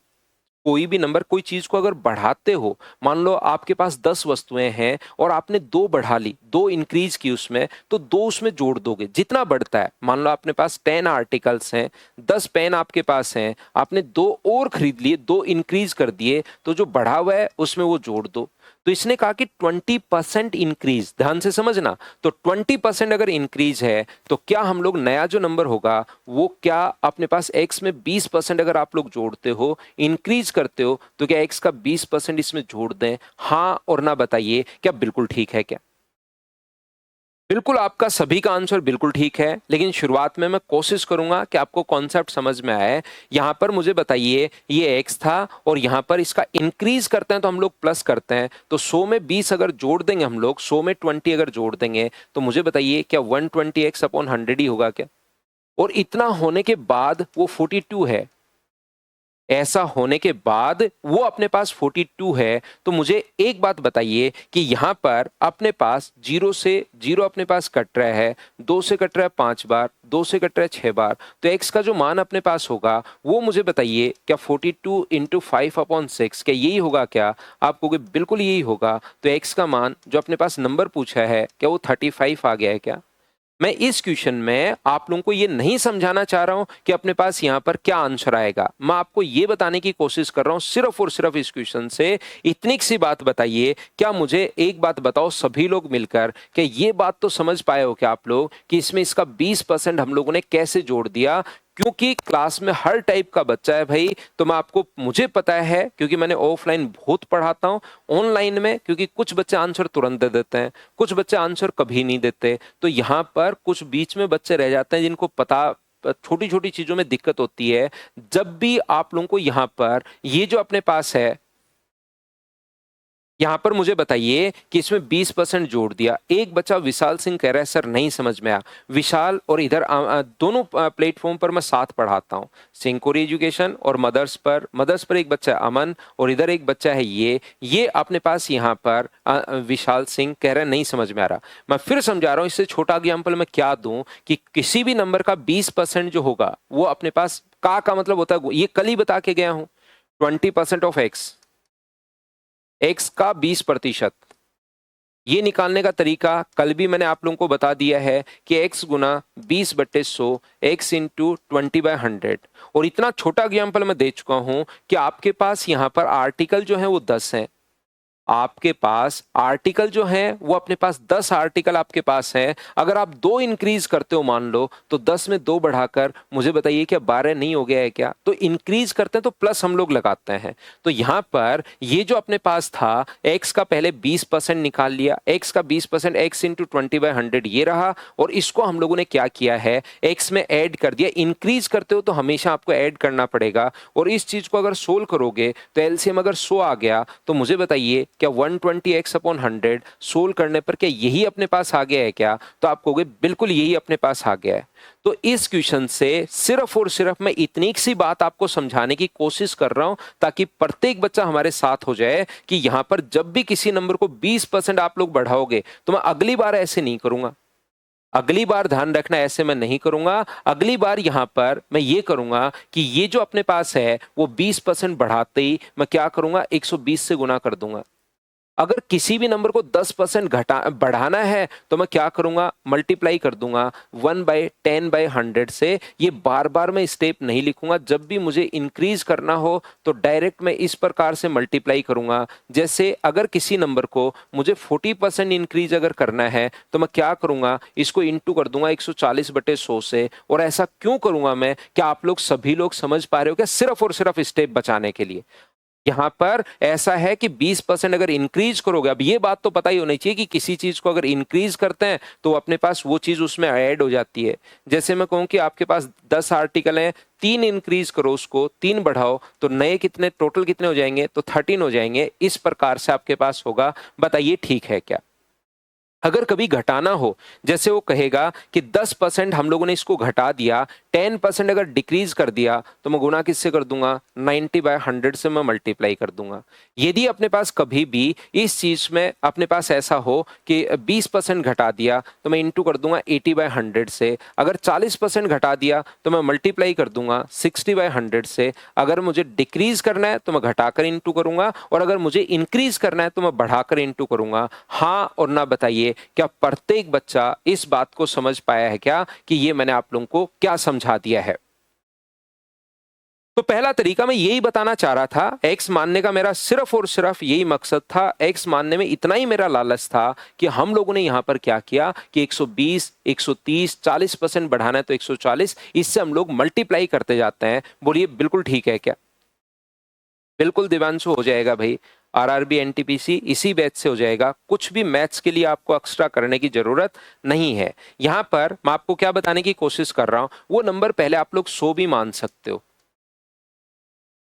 A: कोई भी नंबर, कोई चीज को अगर बढ़ाते हो, मान लो आपके पास 10 वस्तुएं हैं और आपने दो बढ़ा ली, दो इंक्रीज की उसमें, तो दो उसमें जोड़ दोगे, जितना बढ़ता है, मान लो अपने पास 10 आर्टिकल्स हैं, 10 पेन आपके पास हैं, आपने दो और खरीद लिए, दो इंक्रीज कर दिए, तो जो बढ़ा हुआ है उसमें वो जोड़ दो। तो इसने कहा कि 20% इंक्रीज, ध्यान से समझना। तो 20% अगर इंक्रीज है तो क्या हम लोग नया जो नंबर होगा वो क्या अपने पास x में 20% अगर आप लोग जोड़ते हो, इंक्रीज करते हो, तो क्या x का 20% इसमें जोड़ दें? हाँ और ना बताइए, क्या बिल्कुल ठीक है क्या? बिल्कुल आपका सभी का आंसर बिल्कुल ठीक है, लेकिन शुरुआत में मैं कोशिश करूंगा कि आपको कॉन्सेप्ट समझ में आए। यहां पर मुझे बताइए, ये x था और यहां पर इसका इंक्रीज करते हैं तो हम लोग प्लस करते हैं, तो 100 में 20 अगर जोड़ देंगे हम लोग, 100 में 20 अगर जोड़ देंगे, तो मुझे बताइए क्या 120x/100 ही होगा क्या? और इतना होने के बाद वो 42 है, ऐसा होने के बाद वो अपने पास 42 है, तो मुझे एक बात बताइए कि यहां पर अपने पास जीरो से जीरो अपने पास कट रहा है, दो से कट रहा है 5 बार, दो से कट रहा है 6 बार, तो x का जो मान अपने पास होगा वो मुझे बताइए क्या 42 इंटू 5/6, क्या यही होगा क्या? आप कहोगे बिल्कुल यही होगा। तो x का मान जो अपने पास नंबर पूछा है, क्या वो 35 आ गया है क्या? मैं इस क्वेश्चन में आप लोगों को ये नहीं समझाना चाह रहा हूं कि अपने पास यहां पर क्या आंसर आएगा, मैं आपको ये बताने की कोशिश कर रहा हूं सिर्फ और सिर्फ इस क्वेश्चन से इतनी सी बात बताइए। क्या मुझे एक बात बताओ सभी लोग मिलकर, कि ये बात तो समझ पाए हो क्या आप लोग कि इसमें इसका 20% हम लोगों ने कैसे जोड़ दिया? क्योंकि क्लास में हर टाइप का बच्चा है भाई, तो मैं आपको, मुझे पता है क्योंकि मैंने ऑफलाइन बहुत पढ़ाता हूं, ऑनलाइन में क्योंकि कुछ बच्चे आंसर तुरंत दे देते हैं, कुछ बच्चे आंसर कभी नहीं देते, तो यहां पर कुछ बीच में बच्चे रह जाते हैं जिनको पता, छोटी छोटी चीजों में दिक्कत होती है। जब भी आप लोगों को यहां पर ये जो अपने पास है, यहां पर मुझे बताइए कि इसमें 20% जोड़ दिया, एक बच्चा विशाल सिंह कह रहा है सर नहीं समझ में आया। विशाल और इधर दोनों प्लेटफॉर्म पर मैं साथ पढ़ाता हूं, सिंकोरी एजुकेशन और मदर्स पर एक बच्चा है अमन और इधर एक बच्चा है ये अपने पास यहां पर विशाल सिंह कह रहा है नहीं समझ में आ रहा। मैं फिर समझा रहा हूं, इससे छोटा एग्जाम्पल मैं क्या दूं कि किसी भी नंबर का 20% जो होगा वो अपने पास का मतलब होता है, ये कल ही बता के गया हूं, 20% ऑफ एक्स का 20%, ये निकालने का तरीका कल भी मैंने आप लोगों को बता दिया है कि x गुना 20/100, x इंटू 20/100। और इतना छोटा एग्जाम्पल मैं दे चुका हूं कि आपके पास यहां पर आर्टिकल जो है वो 10 है, आपके पास आर्टिकल जो है वो अपने पास 10 आर्टिकल आपके पास है। अगर आप दो इंक्रीज करते हो मान लो, तो 10 में दो बढ़ाकर मुझे बताइए क्या 12 नहीं हो गया है क्या? तो इंक्रीज करते हैं तो प्लस हम लोग लगाते हैं। तो यहां पर ये जो अपने पास था, x का पहले 20% निकाल लिया, x का 20% x इंटू 20/100 ये रहा, और इसको हम लोगों ने क्या किया है, x में ऐड कर दिया। इंक्रीज करते हो तो हमेशा आपको ऐड करना पड़ेगा, और इस चीज को अगर सोल्व करोगे तो एलसीएम अगर 100 आ गया, तो मुझे बताइए क्या 120x/100 सोल्व करने पर क्या यही अपने पास आ गया है क्या? तो आप कहोगे बिल्कुल यही अपने पास आ गया है। तो इस क्वेश्चन से सिर्फ और सिर्फ मैं इतनी सी बात आपको समझाने की कोशिश कर रहा हूं ताकि प्रत्येक बच्चा हमारे साथ हो जाए कि यहां पर जब भी किसी नंबर को 20% आप लोग बढ़ाओगे, तो मैं अगली बार ऐसे नहीं करूंगा, अगली बार ध्यान रखना ऐसे मैं नहीं करूंगा। अगली बार यहां पर मैं ये करूंगा कि ये जो अपने पास है वो 20% बढ़ाते ही मैं क्या करूंगा, 120 से गुना कर दूंगा। अगर किसी भी नंबर को 10% घटा बढ़ाना है तो मैं क्या करूंगा, मल्टीप्लाई कर दूंगा 1/10/100 से। ये बार बार मैं स्टेप नहीं लिखूंगा, जब भी मुझे इंक्रीज करना हो तो डायरेक्ट मैं इस प्रकार से मल्टीप्लाई करूंगा। जैसे अगर किसी नंबर को मुझे 40% इंक्रीज अगर करना है तो मैं क्या करूंगा, इसको इंटू कर दूंगा 140/100 से। और ऐसा क्यों करूंगा मैं, क्या आप लोग सभी लोग समझ पा रहे हो क्या? सिर्फ और सिर्फ स्टेप बचाने के लिए। यहाँ पर ऐसा है कि 20% अगर इंक्रीज करोगे, अब ये बात तो पता ही होनी चाहिए कि किसी चीज को अगर इंक्रीज करते हैं तो अपने पास वो चीज उसमें ऐड हो जाती है। जैसे मैं कहूँ कि आपके पास 10 आर्टिकल हैं, 3 इंक्रीज करो, उसको 3 बढ़ाओ, तो नए कितने, टोटल कितने हो जाएंगे, तो 13 हो जाएंगे। इस प्रकार से आपके पास होगा। बताइए ठीक है क्या? अगर कभी घटाना हो, जैसे वो कहेगा कि 10% हम लोगों ने इसको घटा दिया, 10% अगर डिक्रीज कर दिया, तो मैं गुना किससे कर दूंगा, 90/100 से मैं मल्टीप्लाई कर दूंगा। यदि अपने पास कभी भी इस चीज में अपने पास ऐसा हो कि 20% घटा दिया, तो मैं इंटू कर दूंगा 80/100 से। अगर 40% घटा दिया तो मैं मल्टीप्लाई कर दूंगा 60/100 से। अगर मुझे डिक्रीज करना है तो मैं घटाकर इंटू करूंगा, और अगर मुझे इंक्रीज करना है तो मैं बढ़ाकर इंटू करूंगा। हाँ और ना बताइए, क्या प्रत्येक बच्चा इस बात को समझ पाया है क्या कि ये मैंने आप लोगों को क्या समझा दिया है? तो पहला तरीका मैं यही बताना चाह रहा था, एक्स मानने का मेरा सिर्फ और सिर्फ यही मकसद था। एक्स मानने में इतना ही मेरा लालच था कि हम लोगों ने यहां पर क्या किया कि 120, 130, 40% बढ़ाना है तो 140, इससे हम लोग मल्टीप्लाई करते जाते हैं। बोलिए बिल्कुल ठीक है क्या? बिल्कुल दिव्यांशु, हो जाएगा भाई। आरआरबी एनटीपीसी इसी बैच से हो जाएगा। कुछ भी मैथ्स के लिए आपको एक्स्ट्रा करने की जरूरत नहीं है। यहां पर मैं आपको क्या बताने की कोशिश कर रहा हूं, वो नंबर पहले आप लोग 100 भी मान सकते हो।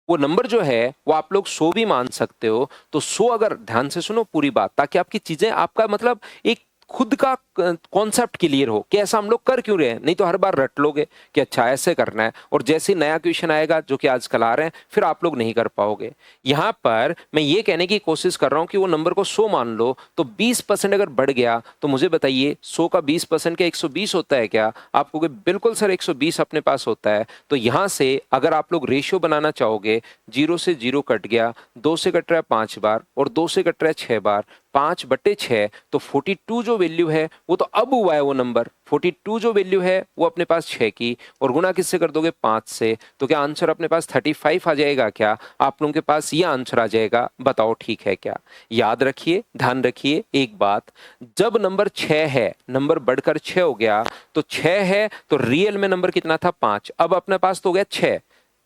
A: वो नंबर जो है वो आप लोग 100 भी मान सकते हो। तो 100, अगर ध्यान से सुनो पूरी बात, ताकि आपकी चीजें, आपका मतलब एक खुद का कॉन्सेप्ट क्लियर हो कि ऐसा हम लोग कर क्यों रहे हैं। नहीं तो हर बार रट लोगे कि अच्छा ऐसे करना है, और जैसे ही नया क्वेश्चन आएगा जो कि आजकल आ रहे हैं, फिर आप लोग नहीं कर पाओगे। यहां पर मैं ये कहने की कोशिश कर रहा हूं कि वो नंबर को 100 मान लो, तो 20% अगर बढ़ गया तो मुझे बताइए 100 का 20% क्या 120 होता है क्या? आप कहोगे बिल्कुल सर 120 अपने पास होता है। तो यहां से अगर आप लोग रेशियो बनाना चाहोगे, 0 से 0 कट गया, 2 से कट रहा है 5 बार, और 2 से कट रहा है 6 बार, 5/6, तो 42 जो वैल्यू है वो तो अब हुआ है। वो नंबर 42 जो वैल्यू है वो अपने पास 6 की, और गुना किससे कर दोगे, 5 से। तो क्या आंसर अपने पास 35 आ जाएगा क्या? आप लोगों के पास ये आंसर आ जाएगा। बताओ ठीक है क्या? याद रखिए, ध्यान रखिए एक बात, जब नंबर 6 है, नंबर बढ़कर 6 हो गया, तो 6 है तो रियल में नंबर कितना था, 5। अब अपने पास तो हो गया 6।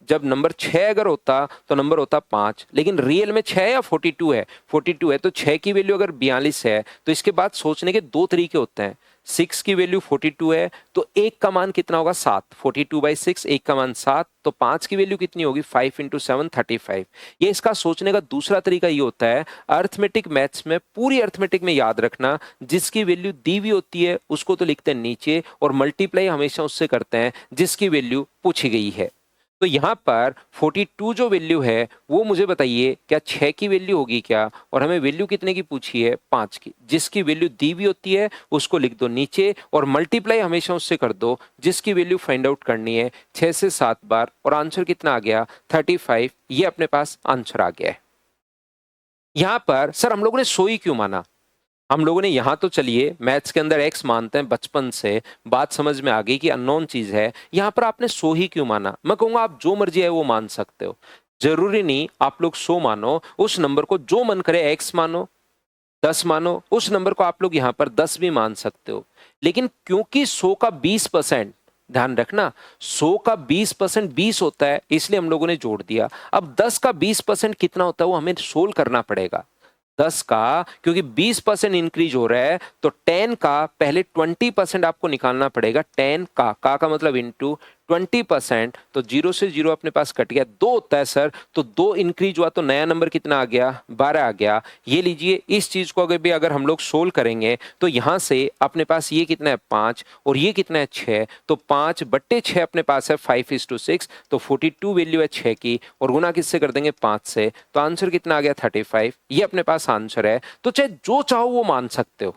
A: जब नंबर 6 अगर होता तो नंबर होता 5, लेकिन रियल में 6 या 42 है, 42 है, तो 6 की वैल्यू अगर 42 है, तो इसके बाद सोचने के दो तरीके होते हैं। 6 की वैल्यू 42 है, तो 1 का मान कितना होगा, 7। 42/6, 1 का मान 7, तो 5 की वैल्यू कितनी होगी, 5 × 7 35। ये इसका सोचने का दूसरा तरीका ये होता है, अर्थमेटिक मैथ्स में, पूरी अर्थमेटिक में याद रखना, जिसकी वैल्यू दी हुई होती है उसको तो लिखते हैं नीचे, और मल्टीप्लाई हमेशा उससे करते हैं जिसकी वैल्यू पूछी गई है। तो यहां पर 42 जो वैल्यू है वो मुझे बताइए क्या 6 की वैल्यू होगी क्या? और हमें वैल्यू कितने की पूछी है, 5 की। जिसकी वैल्यू दी हुई होती है उसको लिख दो नीचे, और मल्टीप्लाई हमेशा उससे कर दो जिसकी वैल्यू फाइंड आउट करनी है 6 से 7 बार, और आंसर कितना आ गया, 35। ये अपने पास आंसर आ गया है। यहां पर सर हम लोगों ने 100 ही क्यों माना? हम लोगों ने यहां तो चलिए मैथ्स के अंदर एक्स मानते हैं बचपन से, बात समझ में आ गई कि अननोन चीज है। यहां पर आपने 100 ही क्यों माना? मैं कहूंगा आप जो मर्जी है वो मान सकते हो, जरूरी नहीं आप लोग 100 मानो। उस नंबर को जो मन करे, एक्स मानो, 10 मानो, उस नंबर को आप लोग यहां पर 10 भी मान सकते हो। लेकिन क्योंकि 100 का 20%, ध्यान रखना, 100 का 20% 20 होता है, इसलिए हम लोगों ने जोड़ दिया। अब 10 का 20% कितना होता है वो हमें सोल्व करना पड़ेगा। 10 का, क्योंकि 20% इंक्रीज हो रहा है, तो 10 का पहले 20% आपको निकालना पड़ेगा। 10 का मतलब इंटू 20%, तो 0 से 0 अपने पास कट गया, 2 होता है सर, तो 2 इंक्रीज हुआ तो नया नंबर कितना आ गया, 12 आ गया। ये लीजिए, इस चीज को अगर भी अगर हम लोग सोल्व करेंगे तो यहां से अपने पास ये कितना है, 5, और ये कितना है, 6, तो 5/6 अपने पास है 5:6, तो 42 वैल्यू है 6 की, और गुना किससे कर देंगे, 5 से, तो आंसर कितना आ गया, 35। ये अपने पास आंसर है। तो चाहे जो चाहो वो मान सकते हो।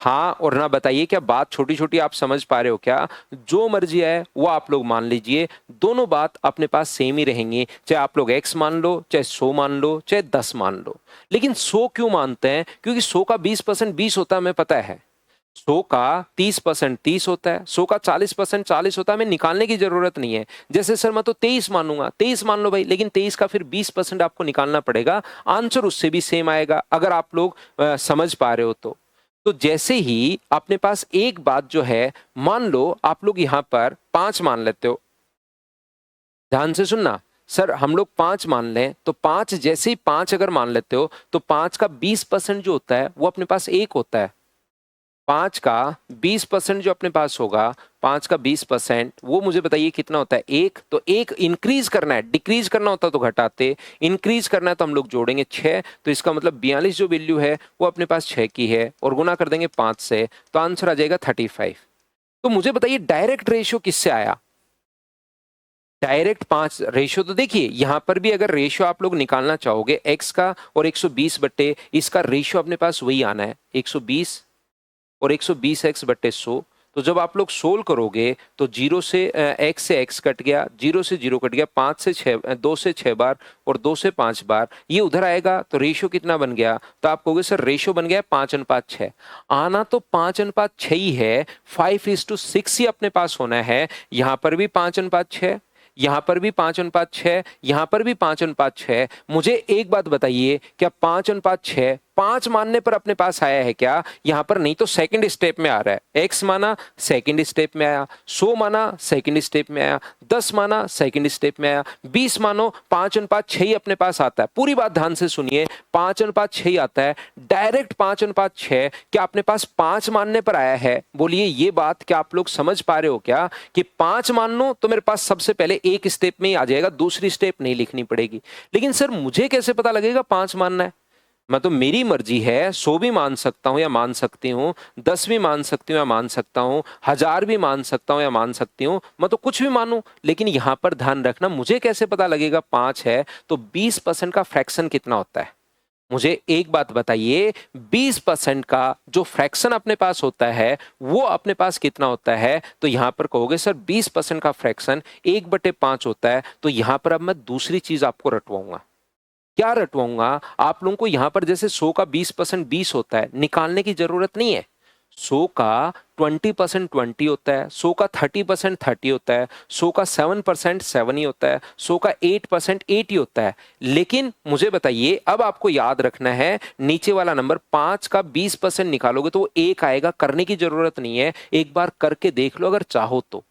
A: हाँ और ना बताइए, क्या बात छोटी छोटी आप समझ पा रहे हो क्या? जो मर्जी है वो आप लोग मान लीजिए, दोनों बात अपने पास सेम ही रहेंगी। चाहे आप लोग x मान लो, चाहे 100 मान लो, चाहे 10 मान लो। लेकिन 100 क्यों मानते हैं? क्योंकि 100 का 20% 20 होता है, हमें पता है। 100 का 30% 30 होता है, 100 का 40% 40 होता है, हमें निकालने की जरूरत नहीं है। जैसे सर मैं तो 23 मानूंगा, 23 मान लो भाई, लेकिन 23 का फिर 20% आपको निकालना पड़ेगा, आंसर उससे भी सेम आएगा, अगर आप लोग समझ पा रहे हो तो। तो जैसे ही अपने पास एक बात जो है, मान लो आप लोग यहां पर 5 मान लेते हो, ध्यान से सुनना, सर हम लोग 5 मान लें, तो 5 जैसे ही 5 अगर मान लेते हो तो 5 का 20% जो होता है वो अपने पास 1 होता है। 5 का 20% जो अपने पास होगा, 5 का 20% वो मुझे बताइए कितना होता है? 1। तो 1 इंक्रीज करना है, डिक्रीज करना होता तो घटाते, इंक्रीज करना है तो हम लोग जोड़ेंगे 6। तो इसका मतलब 42 जो वैल्यू है वो अपने पास 6 की है और गुना कर देंगे 5 से, तो आंसर आ जाएगा 35। तो मुझे बताइए डायरेक्ट रेशियो किससे आया? Direct 5 ratio. तो देखिए यहां पर भी अगर रेशियो आप लोग निकालना चाहोगे x का और 120 बट्टे इसका रेशियो अपने पास वही आना है, 120 और 120x बट्टे 100। तो जब आप लोग सोल्व करोगे तो जीरो से x से x कट गया, जीरो से जीरो कट गया, 5 से 6, 2 से 6 बार और 2 से 5 बार, ये उधर आएगा तो रेशियो कितना बन गया? तो आप कहोगे सर रेशियो बन गया 5:6। आना तो 5:6 ही है, 5:6 ही अपने पास होना है। यहां पर भी 5:6, यहां पर भी 5:6, यहां पर भी 5:6। मुझे एक बात बताइए, क्या 5:6 5 मानने पर अपने पास आया है क्या? यहां पर नहीं तो सेकंड स्टेप में आ रहा है। x माना सेकंड स्टेप में आया, 100 माना सेकंड स्टेप में आया, 10 माना सेकंड स्टेप में आया, 20 मानो 5:6 ही अपने पास आता है। पूरी बात ध्यान से सुनिए, 5:6 ही आता है, डायरेक्ट 5:6। क्या अपने पास 5 मानने पर आया है? बोलिए ये बात क्या आप लोग समझ पा रहे हो क्या कि 5 मान लो तो मेरे पास सबसे पहले एक स्टेप में ही आ जाएगा, दूसरी स्टेप नहीं लिखनी पड़ेगी। लेकिन सर मुझे कैसे पता लगेगा 5 मानना है? मैं तो मेरी मर्जी है, 100 भी मान सकता हूं या मान सकती हूँ, 10 भी मान सकती हूँ या मान सकता हूँ, 1000 भी मान सकता हूँ या मान सकती हूँ, मैं तो कुछ भी मानूं। लेकिन यहां पर ध्यान रखना, मुझे कैसे पता लगेगा 5 है? तो 20% का फ्रैक्शन कितना होता है? मुझे एक बात बताइए, 20% का जो फ्रैक्शन अपने पास होता है वो अपने पास कितना होता है? तो यहां पर कहोगे सर 20% का फ्रैक्शन 1/5 होता है। तो यहां पर अब मैं दूसरी चीज आपको रटवाऊंगा। क्या रटवाऊंगा? आप लोगों को यहां पर जैसे 100 का 20% 20 होता है, निकालने की जरूरत नहीं है। 100 का 20% 20 होता है, 100 का 30% 30 होता है, 100 का 7% 7 ही होता है, 100 का 8% 8 ही होता है। लेकिन मुझे बताइए, अब आपको याद रखना है नीचे वाला नंबर 5 का 20% निकालोगे तो वो 1 आएगा, करने की जरूरत नहीं है, एक बार करके देख लो अगर चाहो तो।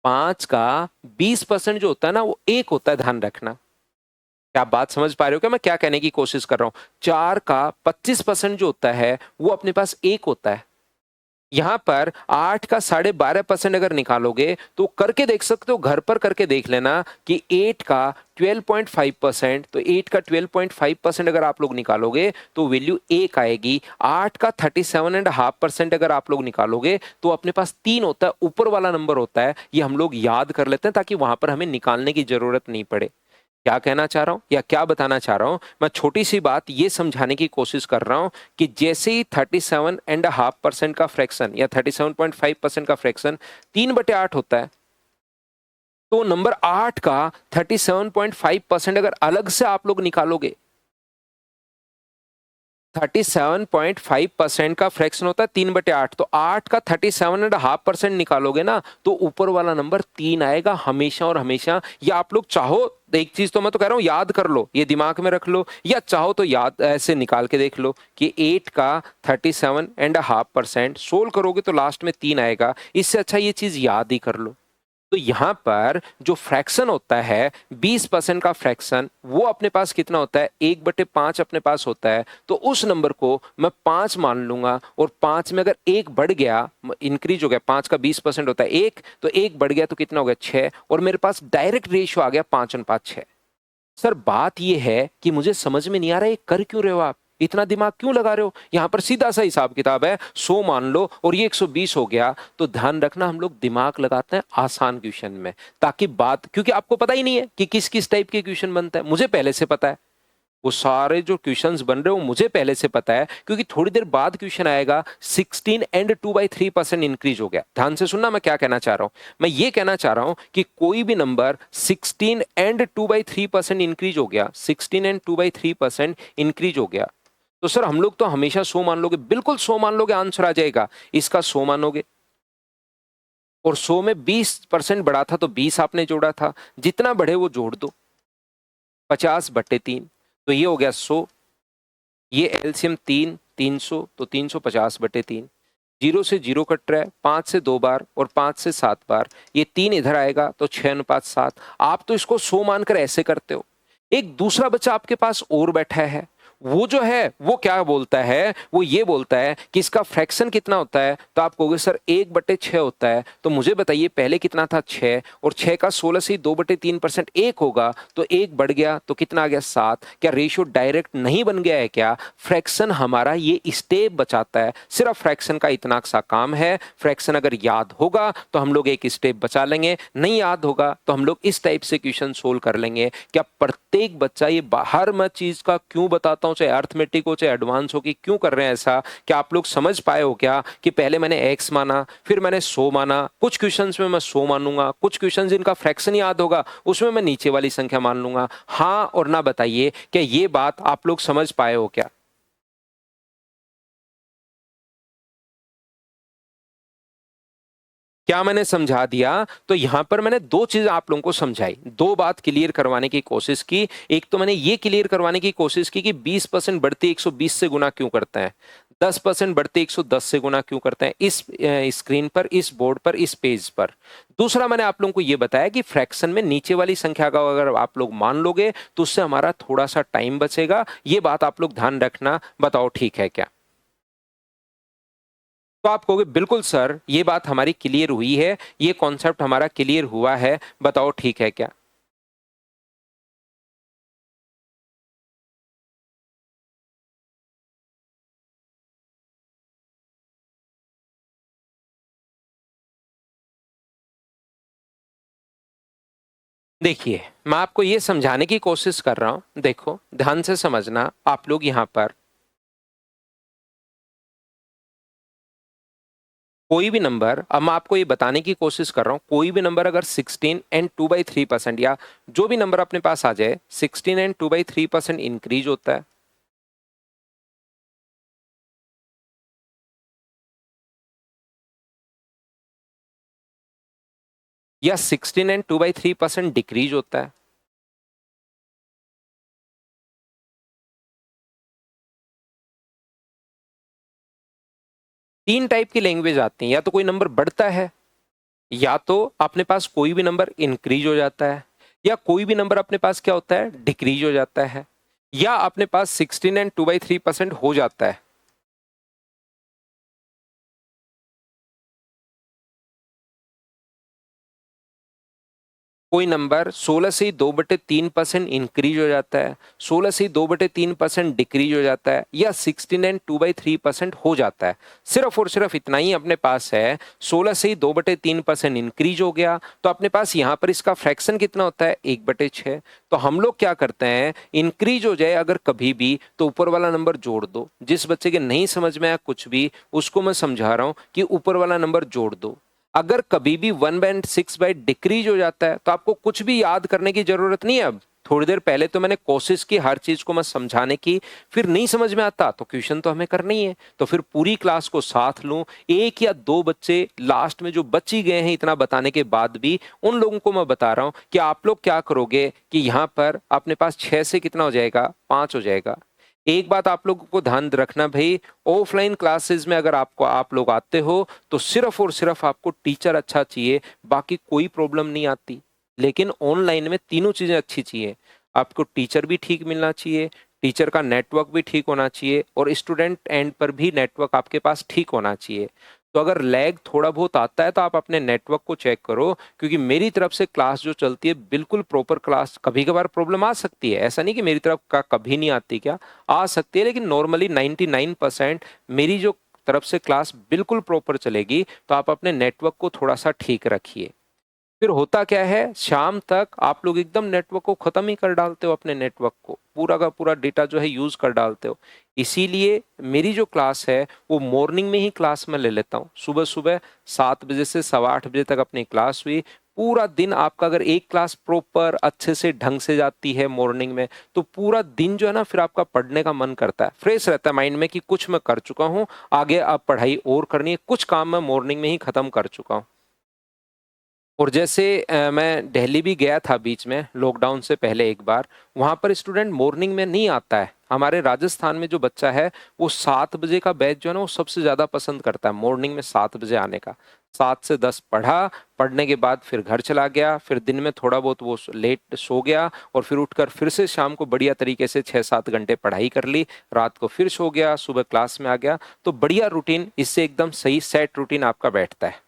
A: 5 का 20% जो होता है ना वो 1 होता है, ध्यान रखना। क्या आप बात समझ पा रहे हो क्या मैं क्या कहने की कोशिश कर रहा हूं? 4 का 25% जो होता है वो अपने पास 1 होता है। यहां पर 8 का 12.5% अगर निकालोगे तो करके देख सकते हो, घर पर करके देख लेना कि 8 का 12.5%, तो 8 का 12.5% अगर आप लोग निकालोगे तो वैल्यू 1 आएगी। 8 का 37.5% अगर आप लोग निकालोगे तो अपने पास 3 होता है, ऊपर वाला नंबर होता है। ये हम लोग याद कर लेते हैं ताकि वहां पर हमें निकालने की जरूरत नहीं पड़े। क्या कहना चाह रहा हूं या क्या बताना चाह रहा हूं? मैं छोटी सी बात ये समझाने की कोशिश कर रहा हूं कि जैसे ही 37.5% का फ्रैक्शन या 37.5% का फ्रैक्शन 3/8 होता है, तो नंबर 8 का 37.5% अगर अलग से आप लोग निकालोगे, 37.5% का फ्रैक्शन होता है 3/8, तो 8 का 37.5% निकालोगे ना तो ऊपर वाला नंबर 3 आएगा हमेशा और हमेशा। या आप लोग चाहो, एक चीज तो मैं तो कह रहा हूं याद कर लो, ये दिमाग में रख लो, या चाहो तो याद ऐसे निकाल के देख लो कि 8 का 37.5% सोल्व करोगे तो लास्ट में 3 आएगा। इससे अच्छा ये चीज याद ही कर लो। तो यहां पर जो फ्रैक्शन होता है 20% का फ्रैक्शन, वो अपने पास कितना होता है? 1/5 अपने पास होता है। तो उस नंबर को मैं 5 मान लूंगा और 5 में अगर 1 बढ़ गया, इंक्रीज हो गया, 5 का 20% होता है 1, तो 1 बढ़ गया तो कितना हो गया? 6, और मेरे पास डायरेक्ट रेशियो आ गया 5:6। सर बात यह है कि मुझे समझ में नहीं आ रहा है कर क्यों रहे हो आप, इतना दिमाग क्यों लगा रहे हो? यहां पर सीधा सा हिसाब किताब है, 100 मान लो और ये 120 हो गया। तो ध्यान रखना, हम लोग दिमाग लगाते हैं आसान क्वेश्चन में, ताकि बात, क्योंकि आपको पता ही नहीं है कि किस किस टाइप के क्वेश्चन बनता है। मुझे पहले से पता है, वो सारे जो क्वेश्चंस बन रहे हो मुझे पहले से पता है, क्योंकि थोड़ी देर बाद क्वेश्चन आएगा 16 एंड 2/3% इंक्रीज हो गया। ध्यान से सुनना मैं क्या कहना चाह रहा हूं। मैं ये कहना चाह रहा हूं कि कोई भी नंबर 16 एंड 2/3% इंक्रीज हो गया, 16 एंड 2/3% इंक्रीज हो गया, तो सर हम लोग तो हमेशा 100 मान लोगे, बिल्कुल 100 मान लोगे, आंसर आ जाएगा। इसका 100 मानोगे और 100 में 20% बढ़ा था तो 20 आपने जोड़ा था, जितना बढ़े वो जोड़ दो, 50/3, तो ये हो गया 100। ये एलसीएम 3, 300, तो 350/3। 0 से 0 कट रहा है, 5 से 2 बार और 5 से 7 बार, ये 3 इधर आएगा तो 6:7। आप तो इसको 100 मानकर ऐसे करते हो। एक दूसरा बच्चा आपके पास और बैठा है, वो जो है वो क्या बोलता है, वो ये बोलता है कि इसका फ्रैक्शन कितना होता है, तो आप कहोगे सर 1/6 होता है। तो मुझे बताइए पहले कितना था 6, और 6 का 16 से 2/3% 1 होगा, तो 1 बढ़ गया तो कितना आ गया 7। क्या रेशियो डायरेक्ट नहीं बन गया है क्या? फ्रैक्शन हमारा ये स्टेप बचाता है, सिर्फ फ्रैक्शन का इतना सा काम है। फ्रैक्शन अगर याद होगा तो हम लोग एक स्टेप बचा लेंगे, नहीं याद होगा तो हम लोग इस टाइप से क्वेश्चन सोल्व कर लेंगे। क्या प्रत्येक बच्चा ये हर मैं चीज का क्यों बताता हूं, चाहे अर्थमेटिक हो चाहे एडवांस हो, कि क्यों कर रहे हैं ऐसा? क्या आप लोग समझ पाए हो क्या कि पहले मैंने x माना, फिर मैंने 100 माना, कुछ क्वेश्चंस में मैं 100 मानूंगा, कुछ क्वेश्चंस जिनका फ्रैक्शन याद होगा उसमें मैं नीचे वाली संख्या मान लूंगा। हाँ और ना बताइए क्या ये बात आप लोग समझ पाए हो क्या? क्या मैंने समझा दिया? तो यहां पर मैंने दो चीज आप लोगों को समझाई, दो बात क्लियर करवाने की कोशिश की। एक तो मैंने ये क्लियर करवाने की कोशिश की कि 20% बढ़ते 120 से गुना क्यों करते हैं, 10% बढ़ते 110 से गुना क्यों करते हैं, इस स्क्रीन पर, इस बोर्ड पर, इस पेज पर। दूसरा मैंने आप लोगों को ये बताया कि फ्रैक्शन में नीचे वाली संख्या का अगर आप लोग मान लोगे तो उससे हमारा थोड़ा सा टाइम बचेगा। ये बात आप लोग ध्यान रखना, बताओ ठीक है क्या? तो आप कहोगे बिल्कुल सर ये बात हमारी क्लियर हुई है, ये कॉन्सेप्ट हमारा क्लियर हुआ है, बताओ ठीक है क्या? देखिए, मैं आपको ये समझाने की कोशिश कर रहा हूं, देखो ध्यान से समझना आप लोग यहां पर। कोई भी नंबर, अब मैं आपको ये बताने की कोशिश कर रहा हूं, कोई भी नंबर अगर 16 एंड 2/3% या जो भी नंबर अपने पास आ जाए 16 एंड 2/3% इंक्रीज होता है, या 16 एंड 2/3% डिक्रीज होता है। तीन टाइप की लैंग्वेज आती हैं, या तो कोई नंबर बढ़ता है, या तो अपने पास कोई भी नंबर इंक्रीज हो जाता है, या कोई भी नंबर अपने पास क्या होता है डिक्रीज हो जाता है, या अपने पास 16 एंड 2/3% हो जाता है। कोई नंबर 16 से 2/3% इंक्रीज हो जाता है, 16 से 2/3% डिक्रीज हो जाता है, या 16 एंड 2/3% हो जाता है। सिर्फ और सिर्फ इतना ही अपने पास है। 16 से 2/3% इंक्रीज हो गया तो अपने पास यहाँ पर इसका फ्रैक्शन कितना होता है 1/6। तो हम लोग क्या करते हैं, इंक्रीज हो जाए अगर कभी भी तो ऊपर वाला नंबर जोड़ दो। जिस बच्चे के नहीं समझ में आया कुछ भी, उसको मैं समझा रहा हूँ कि ऊपर वाला नंबर जोड़ दो। अगर कभी भी 1/6 डिक्रीज हो जाता है तो आपको कुछ भी याद करने की जरूरत नहीं है। अब थोड़ी देर पहले तो मैंने कोशिश की हर चीज को मैं समझाने की, फिर नहीं समझ में आता तो क्वेश्चन तो हमें करना ही है, तो फिर पूरी क्लास को साथ लूं। एक या दो बच्चे लास्ट में जो बच ही गए हैं इतना बताने के बाद भी, उन लोगों को मैं बता रहा हूं कि आप लोग क्या करोगे कि यहाँ पर अपने पास 6 से कितना हो जाएगा 5 हो जाएगा। एक बात आप लोगों को ध्यान रखना भाई, ऑफलाइन क्लासेस में अगर आपको आप लोग आते हो तो सिर्फ और सिर्फ आपको टीचर अच्छा चाहिए, बाकी कोई प्रॉब्लम नहीं आती। लेकिन ऑनलाइन में तीनों चीजें अच्छी चाहिए, आपको टीचर भी ठीक मिलना चाहिए, टीचर का नेटवर्क भी ठीक होना चाहिए, और स्टूडेंट एंड पर भी नेटवर्क आपके पास ठीक होना चाहिए। तो अगर लैग थोड़ा बहुत आता है तो आप अपने नेटवर्क को चेक करो, क्योंकि मेरी तरफ से क्लास जो चलती है बिल्कुल प्रॉपर क्लास। कभी कभार प्रॉब्लम आ सकती है, ऐसा नहीं कि मेरी तरफ का कभी नहीं आती, क्या आ सकती है, लेकिन नॉर्मली 99% मेरी जो तरफ से क्लास बिल्कुल प्रॉपर चलेगी। तो आप अपने नेटवर्क को थोड़ा सा ठीक रखिए। फिर होता क्या है, शाम तक आप लोग एकदम नेटवर्क को खत्म ही कर डालते हो, अपने नेटवर्क को पूरा का पूरा डेटा जो है यूज कर डालते हो। इसीलिए मेरी जो क्लास है वो मॉर्निंग में ही क्लास में ले लेता हूँ। सुबह सुबह 7 बजे से 8:15 बजे तक अपनी क्लास हुई। पूरा दिन आपका अगर एक क्लास प्रॉपर अच्छे से ढंग से जाती है मॉर्निंग में, तो पूरा दिन जो है ना फिर आपका पढ़ने का मन करता है, फ्रेश रहता है माइंड में कि कुछ मैं कर चुका हूँ, आगे अब पढ़ाई और करनी है, कुछ काम मैं मॉर्निंग में ही खत्म कर चुका हूँ। और जैसे मैं दिल्ली भी गया था बीच में लॉकडाउन से पहले एक बार, वहाँ पर स्टूडेंट मॉर्निंग में नहीं आता है। हमारे राजस्थान में जो बच्चा है वो 7 बजे का बैच जो है ना वो सबसे ज़्यादा पसंद करता है, मॉर्निंग में 7 बजे आने का। 7 से 10 पढ़ा, पढ़ने के बाद फिर घर चला गया, फिर दिन में थोड़ा बहुत वो लेट सो गया और फिर उठकर फिर से शाम को बढ़िया तरीके से 6-7 घंटे पढ़ाई कर ली, रात को फिर सो गया, सुबह क्लास में आ गया। तो बढ़िया रूटीन, इससे एकदम सही सेट रूटीन आपका बैठता है।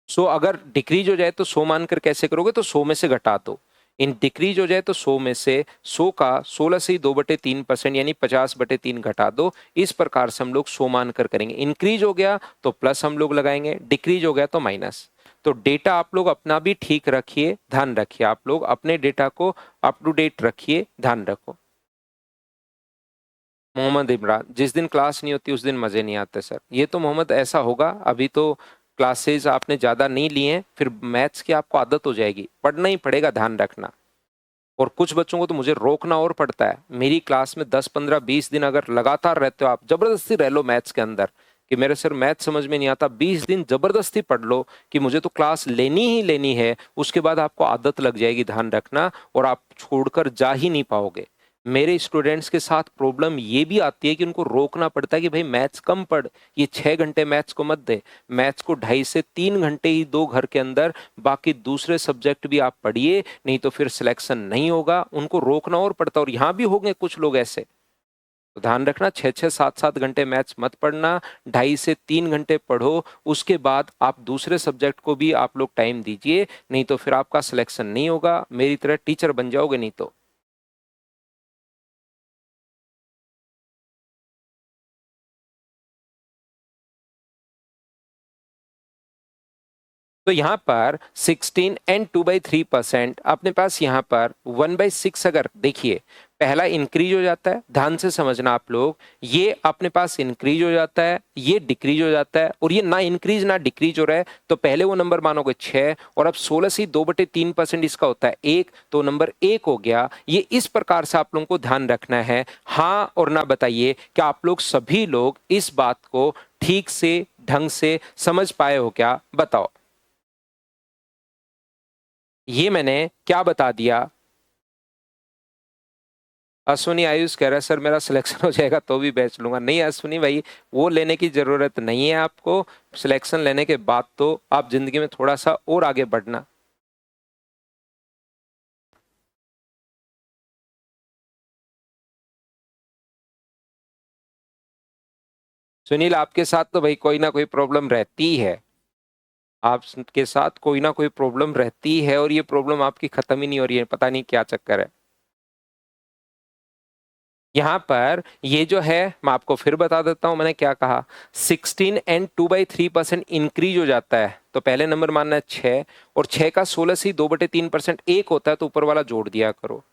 A: सो अगर डिक्रीज हो जाए तो 100 मानकर कैसे करोगे, तो 100 में से घटा दो। इन डिक्रीज हो जाए तो 100 में से 100 का 16 से ही 2/3% यानी 50/3 घटा दो। इस प्रकार से हम लोग 100 मानकर करेंगे। इंक्रीज हो गया तो प्लस हम लोग लगाएंगे, डिक्रीज हो गया तो माइनस। तो डेटा आप लोग अपना भी ठीक रखिए, ध्यान रखिए, आप लोग अपने डेटा को अप टू डेट रखिए, ध्यान रखो। मोहम्मद इमरान, जिस दिन क्लास नहीं होती उस दिन मजे नहीं आते सर। ये तो मोहम्मद ऐसा होगा, अभी तो क्लासेस आपने ज्यादा नहीं लिए हैं, फिर मैथ्स की आपको आदत हो जाएगी, पढ़ना ही पड़ेगा, ध्यान रखना। और कुछ बच्चों को तो मुझे रोकना और पड़ता है। मेरी क्लास में 10-15-20 दिन अगर लगातार रहते हो आप, जबरदस्ती रह लो मैथ्स के अंदर कि मेरे सर मैथ समझ में नहीं आता, 20 दिन जबरदस्ती पढ़ लो कि मुझे तो क्लास लेनी ही लेनी है। उसके बाद आपको आदत लग जाएगी, ध्यान रखना, और आप छोड़कर जा ही नहीं पाओगे। मेरे स्टूडेंट्स के साथ प्रॉब्लम ये भी आती है कि उनको रोकना पड़ता है कि भाई मैथ्स कम पढ़, ये 6 घंटे मैथ्स को मत दे, मैथ्स को 2.5 से 3 घंटे ही दो घर के अंदर, बाकी दूसरे सब्जेक्ट भी आप पढ़िए, नहीं तो फिर सिलेक्शन नहीं होगा। उनको रोकना और पड़ता है, और यहाँ भी होंगे कुछ लोग ऐसे। तो ध्यान रखना, 6-6 7-7 घंटे मैथ्स मत पढ़ना, 2.5 से 3 घंटे पढ़ो। उसके बाद आप दूसरे सब्जेक्ट को भी आप लोग टाइम दीजिए, नहीं तो फिर आपका सिलेक्शन नहीं होगा, मेरी तरह टीचर बन जाओगे नहीं तो। तो यहाँ पर 16 एंड 2/3%, अपने पास यहाँ पर 1/6 अगर देखिए, पहला इंक्रीज हो जाता है, ध्यान से समझना आप लोग, ये अपने पास इंक्रीज हो जाता है, ये डिक्रीज हो जाता है, और ये ना इंक्रीज ना डिक्रीज हो रहा है, तो पहले वो नंबर मानोगे 6, और अब 16 से 2/3% इसका होता है 1, तो नंबर 1 हो गया। ये इस प्रकार से आप लोगों को ध्यान रखना है। हाँ और ना बताइए कि आप लोग सभी लोग इस बात को ठीक से ढंग से समझ पाए हो क्या, बताओ। ये मैंने क्या बता दिया। अश्विनी आयुष कह रहा है सर मेरा सिलेक्शन हो जाएगा तो भी बैच लूंगा। नहीं अश्विनी भाई, वो लेने की जरूरत नहीं है आपको। सिलेक्शन लेने के बाद तो आप जिंदगी में थोड़ा सा और आगे बढ़ना। सुनील, आपके साथ तो भाई कोई ना कोई प्रॉब्लम रहती है, आपके साथ कोई ना कोई प्रॉब्लम रहती है, और ये प्रॉब्लम आपकी खत्म ही नहीं हो रही है, पता नहीं क्या चक्कर है। यहाँ पर ये जो है, मैं आपको फिर बता देता हूं मैंने क्या कहा। 16 एंड 2/3% इंक्रीज हो जाता है, तो पहले नंबर मानना है 6, और 6 का 16 से 2/3% एक होता है, तो ऊपर वाला जोड़ दिया करो।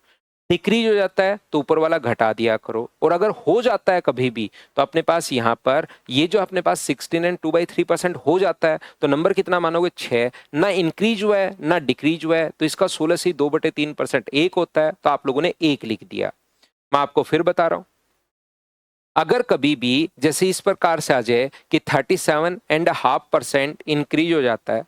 A: डिक्रीज हो जाता है तो ऊपर वाला घटा दिया करो। और अगर हो जाता है कभी भी, तो अपने पास यहाँ पर ये जो अपने पास 16 एंड 2/3% हो जाता है, तो नंबर कितना मानोगे 6, ना इंक्रीज हुआ है ना डिक्रीज हुआ है, तो इसका 16 से 2/3% एक होता है, तो आप लोगों ने एक लिख दिया। मैं आपको फिर बता रहा हूं, अगर कभी भी जैसे इस प्रकार से आ जाए कि 37.5% इंक्रीज हो जाता है,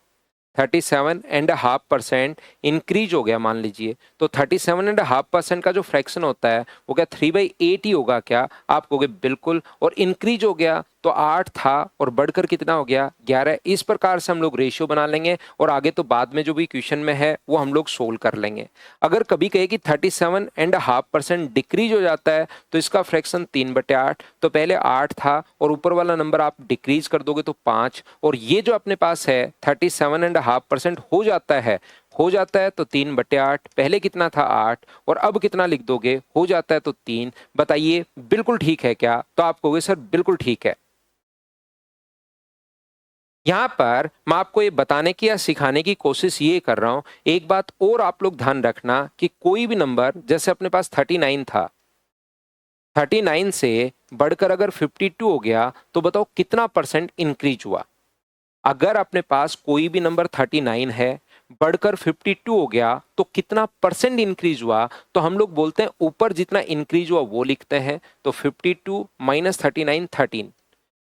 A: 37.5% इंक्रीज हो गया मान लीजिए, तो 37.5% का जो फ्रैक्शन होता है वो क्या 3/8 ही होगा क्या, आप कहोगे बिल्कुल। और इंक्रीज हो गया तो 8 था और बढ़कर कितना हो गया 11। इस प्रकार से हम लोग रेशियो बना लेंगे, और आगे तो बाद में जो भी क्वेश्चन में है वो हम लोग सोल्व कर लेंगे। अगर कभी कहे कि 37.5% डिक्रीज हो जाता है, तो इसका फ्रैक्शन 3/8, तो पहले 8 था और ऊपर वाला नंबर आप डिक्रीज कर दोगे तो 5, और ये जो अपने पास है 37.5% हो जाता है तो 3/8, पहले कितना था 8, और अब कितना लिख दोगे, हो जाता है तो 3। बताइए बिल्कुल ठीक है क्या, तो आप कहोगे सर बिल्कुल ठीक है। यहाँ पर मैं आपको ये बताने की या सिखाने की कोशिश ये कर रहा हूं, एक बात और आप लोग ध्यान रखना कि कोई भी नंबर, जैसे अपने पास 39 था, 39 से बढ़कर अगर 52 हो गया, तो बताओ कितना परसेंट इंक्रीज हुआ। अगर अपने पास कोई भी नंबर 39 है, बढ़कर 52 हो गया, तो कितना परसेंट इंक्रीज हुआ, तो हम लोग बोलते हैं ऊपर जितना इंक्रीज हुआ वो लिखते हैं। तो 52 - 39 13,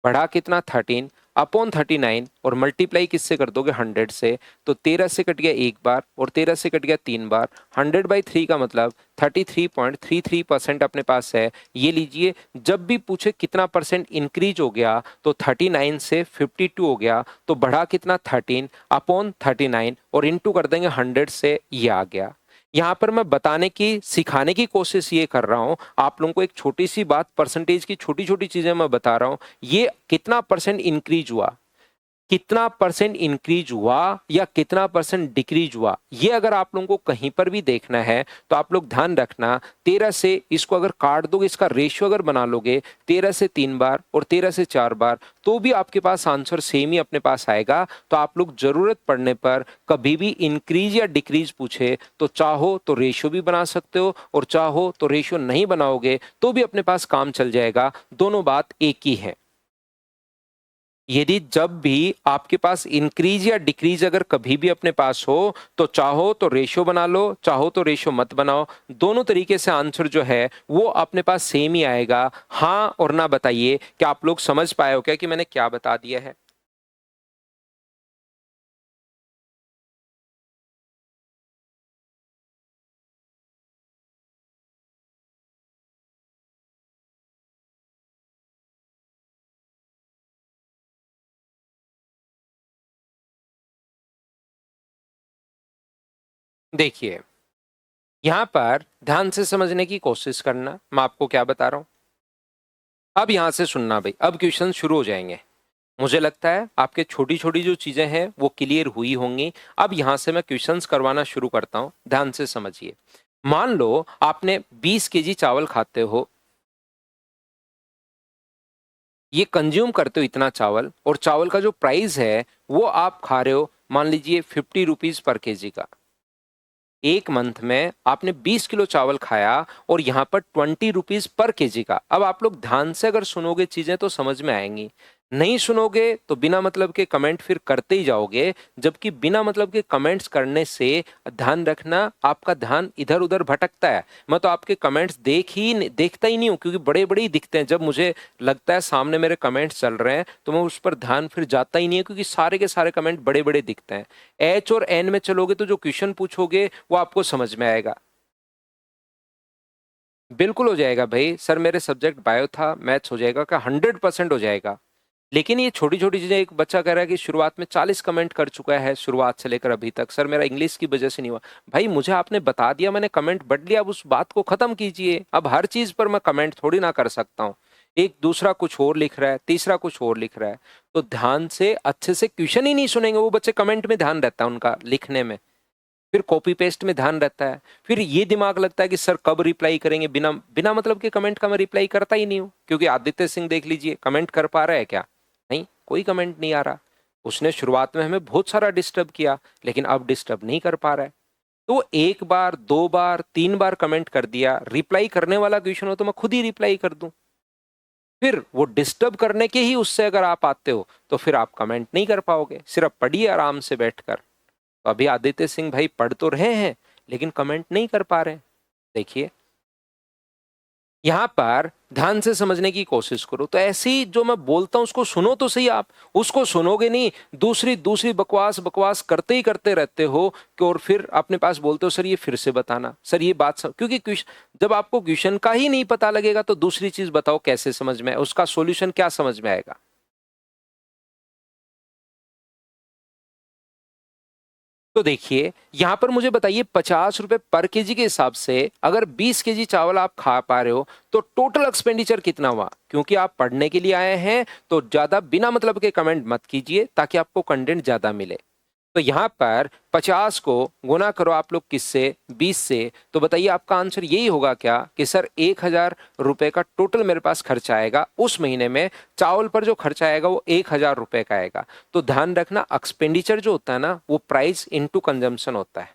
A: बढ़ा कितना 13, अपॉन 39 और मल्टीप्लाई किससे कर दोगे 100 से, तो 13 से कट गया एक बार और 13 से कट गया 3 बार। 100/3 का मतलब 33.33% अपने पास है। ये लीजिए, जब भी पूछे कितना परसेंट इंक्रीज हो गया तो 39 से 52 हो गया, तो बढ़ा कितना 13 अपॉन 39 और इंटू कर देंगे 100 से, ये आ गया। यहाँ पर मैं बताने की सिखाने की कोशिश ये कर रहा हूँ आप लोगों को, एक छोटी सी बात, परसेंटेज की छोटी छोटी चीजें मैं बता रहा हूँ। ये कितना परसेंट इंक्रीज हुआ, कितना परसेंट इंक्रीज हुआ या कितना परसेंट डिक्रीज हुआ, ये अगर आप लोगों को कहीं पर भी देखना है तो आप लोग ध्यान रखना, 13 से इसको अगर काट दोगे, इसका रेशियो अगर बना लोगे 13 से 3 बार और 13 से 4 बार, तो भी आपके पास आंसर सेम ही अपने पास आएगा। तो आप लोग जरूरत पड़ने पर कभी भी इंक्रीज या डिक्रीज पूछे तो चाहो तो रेशियो भी बना सकते हो और चाहो तो रेशियो नहीं बनाओगे तो भी अपने पास काम चल जाएगा, दोनों बात एक ही है। यदि जब भी आपके पास इंक्रीज या डिक्रीज अगर कभी भी अपने पास हो तो चाहो तो रेशियो बना लो, चाहो तो रेशियो मत बनाओ, दोनों तरीके से आंसर जो है वो अपने पास सेम ही आएगा। हाँ और ना बताइए कि आप लोग समझ पाए हो क्या कि मैंने क्या बता दिया है। देखिए, यहां पर ध्यान से समझने की कोशिश करना, मैं आपको क्या बता रहा हूं। अब यहां से सुनना भाई, अब क्वेश्चन शुरू हो जाएंगे। मुझे लगता है आपके छोटी छोटी जो चीजें हैं वो क्लियर हुई होंगी। अब यहां से मैं क्वेश्चंस करवाना शुरू करता हूं, ध्यान से समझिए। मान लो आपने 20 केजी चावल खाते हो, ये कंज्यूम करते हो इतना चावल, और चावल का जो प्राइस है वो आप खा रहे हो मान लीजिए 50 रुपीज पर केजी का। एक मंथ में आपने 20 किलो चावल खाया और यहाँ पर 20 रुपीज पर केजी का। अब आप लोग ध्यान से अगर सुनोगे चीजें तो समझ में आएंगी, नहीं सुनोगे तो बिना मतलब के कमेंट फिर करते ही जाओगे, जबकि बिना मतलब के कमेंट्स करने से ध्यान रखना आपका ध्यान इधर उधर भटकता है। मैं तो आपके कमेंट्स देखता ही नहीं हूँ, क्योंकि बड़े बड़े ही दिखते हैं। जब मुझे लगता है सामने मेरे कमेंट्स चल रहे हैं तो मैं उस पर ध्यान फिर जाता ही नहीं है, क्योंकि सारे के सारे कमेंट बड़े बड़े दिखते हैं। एच और एन में चलोगे तो जो क्वेश्चन पूछोगे वो आपको समझ में आएगा। बिल्कुल हो जाएगा भाई, सर मेरे सब्जेक्ट बायो था, मैथ्स हो जाएगा क्या? 100% हो जाएगा। लेकिन ये छोटी छोटी चीजें, एक बच्चा कह रहा है कि शुरुआत में 40 कमेंट कर चुका है शुरुआत से लेकर अभी तक, सर मेरा इंग्लिश की वजह से नहीं हुआ। भाई मुझे आपने बता दिया, मैंने कमेंट बढ़ लिया, अब उस बात को खत्म कीजिए। अब हर चीज पर मैं कमेंट थोड़ी ना कर सकता हूँ। एक दूसरा कुछ और लिख रहा है, तीसरा कुछ और लिख रहा है, तो ध्यान से अच्छे से क्वेश्चन ही नहीं सुनेंगे वो बच्चे। कमेंट में ध्यान रहता है उनका, लिखने में, फिर कॉपी पेस्ट में ध्यान रहता है, फिर ये दिमाग लगता है कि सर कब रिप्लाई करेंगे। बिना बिना मतलब के कमेंट का मैं रिप्लाई करता ही नहीं हूँ, क्योंकि आदित्य सिंह देख लीजिए, कमेंट कर पा रहा है क्या? नहीं, कोई कमेंट नहीं आ रहा। उसने शुरुआत में हमें बहुत सारा डिस्टर्ब किया, लेकिन अब डिस्टर्ब नहीं कर पा रहा है। तो एक बार, दो बार, तीन बार कमेंट कर दिया, रिप्लाई करने वाला क्वेश्चन हो तो मैं खुद ही रिप्लाई कर दूं। फिर वो डिस्टर्ब करने के ही उससे अगर आप आते हो तो फिर आप कमेंट नहीं कर पाओगे, सिर्फ पढ़िए आराम से बैठकर। तो अभी आदित्य सिंह भाई पढ़ तो रहे हैं लेकिन कमेंट नहीं कर पा रहे हैं। देखिए, यहां पर ध्यान से समझने की कोशिश करो। तो ऐसी जो मैं बोलता हूं उसको सुनो तो सही। आप उसको सुनोगे नहीं, दूसरी दूसरी बकवास बकवास करते ही करते रहते हो कि, और फिर अपने पास बोलते हो सर ये फिर से बताना, सर ये बात क्योंकि जब आपको क्वेश्चन का ही नहीं पता लगेगा तो दूसरी चीज बताओ कैसे समझ में, उसका सॉल्यूशन क्या समझ में आएगा। तो देखिए, यहां पर मुझे बताइए 50 रुपए पर केजी के हिसाब से अगर 20 केजी चावल आप खा पा रहे हो तो टोटल एक्सपेंडिचर कितना हुआ। क्योंकि आप पढ़ने के लिए आए हैं तो ज्यादा बिना मतलब के कमेंट मत कीजिए ताकि आपको कंटेंट ज्यादा मिले। तो यहां पर 50 को गुना करो आप लोग किससे, 20 से, तो बताइए आपका आंसर यही होगा क्या कि सर 1000 रुपए का टोटल मेरे पास खर्चा आएगा उस महीने में। चावल पर जो खर्चा आएगा वो 1000 रुपए का आएगा। तो ध्यान रखना, एक्सपेंडिचर जो होता है ना वो प्राइस इनटू कंजम्पशन होता है।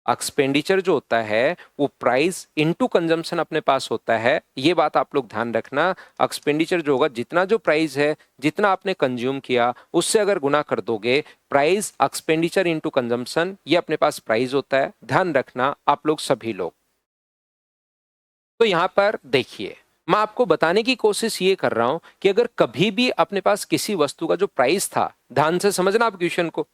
A: एक्सपेंडिचर जो होता है वो प्राइस इनटू कंजम्पशन अपने पास होता है, ये बात आप लोग ध्यान रखना। एक्सपेंडिचर जो होगा, जितना जो प्राइस है, जितना आपने कंज्यूम किया उससे अगर गुना कर दोगे, प्राइस एक्सपेंडिचर इनटू कंजम्पशन, ये अपने पास प्राइस होता है। ध्यान रखना आप लोग सभी लोग। तो यहां पर देखिए, मैं आपको बताने की कोशिश ये कर रहा हूं कि अगर कभी भी अपने पास किसी वस्तु का जो प्राइस था, ध्यान से समझना आप क्वेश्चन को,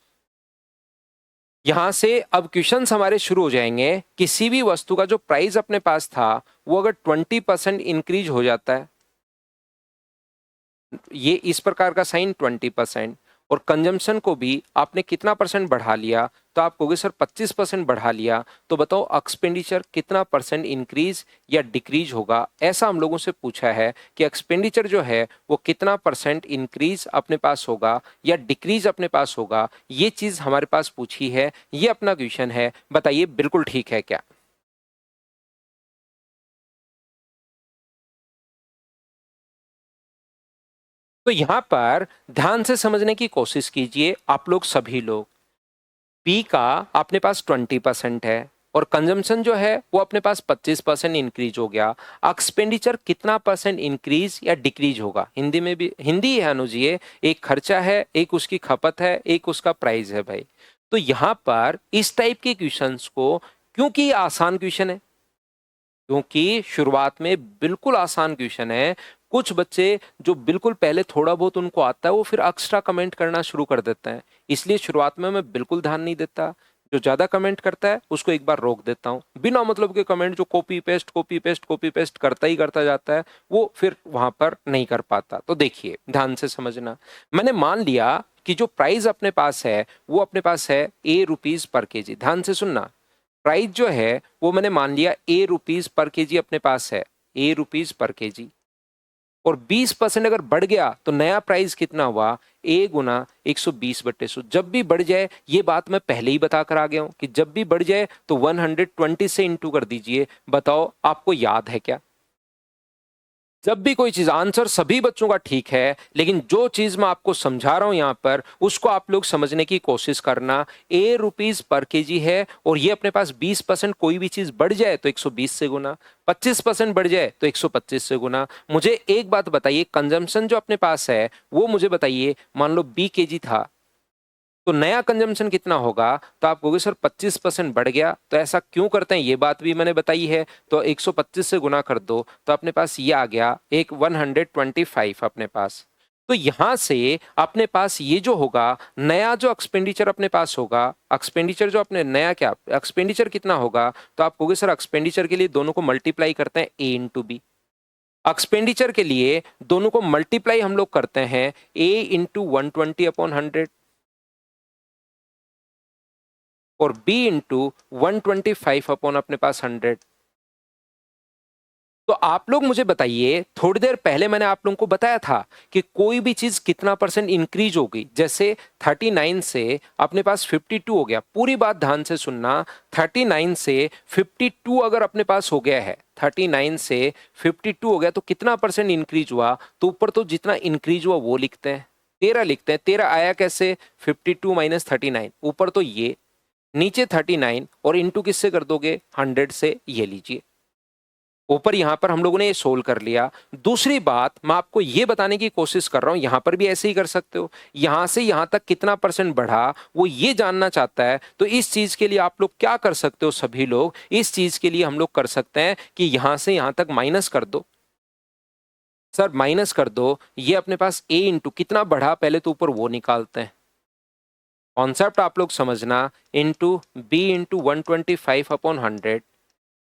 A: यहां से अब क्वेश्चंस हमारे शुरू हो जाएंगे। किसी भी वस्तु का जो प्राइस अपने पास था वो अगर 20% इंक्रीज हो जाता है, ये इस प्रकार का साइन 20%, और कंजम्पशन को भी आपने कितना परसेंट बढ़ा लिया, तो आप कहोगे सर 25% बढ़ा लिया, तो बताओ एक्सपेंडिचर कितना परसेंट इंक्रीज या डिक्रीज होगा। ऐसा हम लोगों से पूछा है कि एक्सपेंडिचर जो है वो कितना परसेंट इंक्रीज अपने पास होगा या डिक्रीज अपने पास होगा, ये चीज हमारे पास पूछी है। ये अपना क्वेश्चन है, बताइए बिल्कुल ठीक है क्या। तो यहां पर ध्यान से समझने की कोशिश कीजिए आप लोग सभी लोग। पी का अपने पास 20% है और कंजम्पशन जो है वो अपने पास 25% इंक्रीज हो गया। एक्सपेंडिचर कितना परसेंट इंक्रीज या डिक्रीज होगा, हिंदी में भी, हिंदी है अनुज, ये एक खर्चा है, एक उसकी खपत है, एक उसका प्राइस है भाई। तो यहां पर इस टाइप के क्वेश्चंस को, क्योंकि ये आसान क्वेश्चन है, क्योंकि शुरुआत में बिल्कुल आसान क्वेश्चन है, कुछ बच्चे जो बिल्कुल पहले थोड़ा बहुत उनको आता है वो फिर एक्स्ट्रा कमेंट करना शुरू कर देते हैं, इसलिए शुरुआत में मैं बिल्कुल ध्यान नहीं देता। जो ज्यादा कमेंट करता है उसको एक बार रोक देता हूं, बिना मतलब के कमेंट जो copy paste copy paste copy paste करता ही करता जाता है वो फिर वहां पर नहीं कर पाता। तो देखिए ध्यान से समझना, मैंने मान लिया कि जो प्राइस अपने पास है वो अपने पास है ₹A पर केजी। ध्यान से सुनना, प्राइस जो है वो मैंने मान लिया ₹A पर केजी अपने पास है, ₹A पर केजी, और 20% अगर बढ़ गया तो नया प्राइस कितना हुआ, A गुना 120/100। जब भी बढ़ जाए, ये बात मैं पहले ही बता कर आ गया हूं कि जब भी बढ़ जाए तो 120 से इंटू कर दीजिए। बताओ आपको याद है क्या। जब भी कोई चीज, आंसर सभी बच्चों का ठीक है, लेकिन जो चीज मैं आपको समझा रहा हूं यहां पर उसको आप लोग समझने की कोशिश करना। ₹A पर केजी है और ये अपने पास 20%, कोई भी चीज बढ़ जाए तो 120 से गुना, 25% बढ़ जाए तो 125 से गुना। मुझे एक बात बताइए, कंजम्पशन जो अपने पास है वो मुझे बताइए, मान लो B केजी था तो नया कंजम्पशन कितना होगा, तो आप कहोगे सर 25% बढ़ गया। तो ऐसा क्यों करते हैं ये बात भी मैंने बताई है, तो 125 से गुना कर दो तो अपने पास ये आ गया एक 125 अपने पास। तो यहां से अपने पास ये जो होगा, नया जो एक्सपेंडिचर अपने पास होगा, एक्सपेंडिचर जो अपने नया क्या एक्सपेंडिचर कितना होगा, तो आप कहोगे सर एक्सपेंडिचर के लिए दोनों को मल्टीप्लाई करते हैं A/B। एक्सपेंडिचर के लिए दोनों को मल्टीप्लाई हम लोग करते हैं A/120/100 और B इंटू 125 अपॉन अपने पास 100। तो आप लोग मुझे बताइए, थोड़ी देर पहले मैंने आप लोगों को बताया था कि कोई भी चीज कितना परसेंट इंक्रीज होगी। जैसे 39 से अपने पास 52 हो गया, पूरी बात ध्यान से सुनना, 39 से 52 अगर अपने पास हो गया है, 39 से 52 हो गया तो कितना परसेंट इंक्रीज हुआ, तो ऊपर तो जितना इंक्रीज हुआ वो लिखते हैं, 13 लिखते हैं। 13 आया कैसे, 52 माइनस 39, ऊपर तो ये, नीचे 39 और इंटू किससे कर दोगे, 100 से, ये लीजिए ऊपर। यहां पर हम लोगों ने ये सोल्व कर लिया। दूसरी बात मैं आपको ये बताने की कोशिश कर रहा हूं, यहां पर भी ऐसे ही कर सकते हो, यहां से यहां तक कितना परसेंट बढ़ा वो ये जानना चाहता है, तो इस चीज के लिए आप लोग क्या कर सकते हो, सभी लोग इस चीज के लिए हम लोग कर सकते हैं कि यहां से यहां तक माइनस कर दो। सर माइनस कर दो, ये अपने पास A इंटू कितना बढ़ा पहले तो ऊपर वो निकालते हैं, कॉन्सेप्ट आप लोग समझना, इंटू B इंटू 125/100।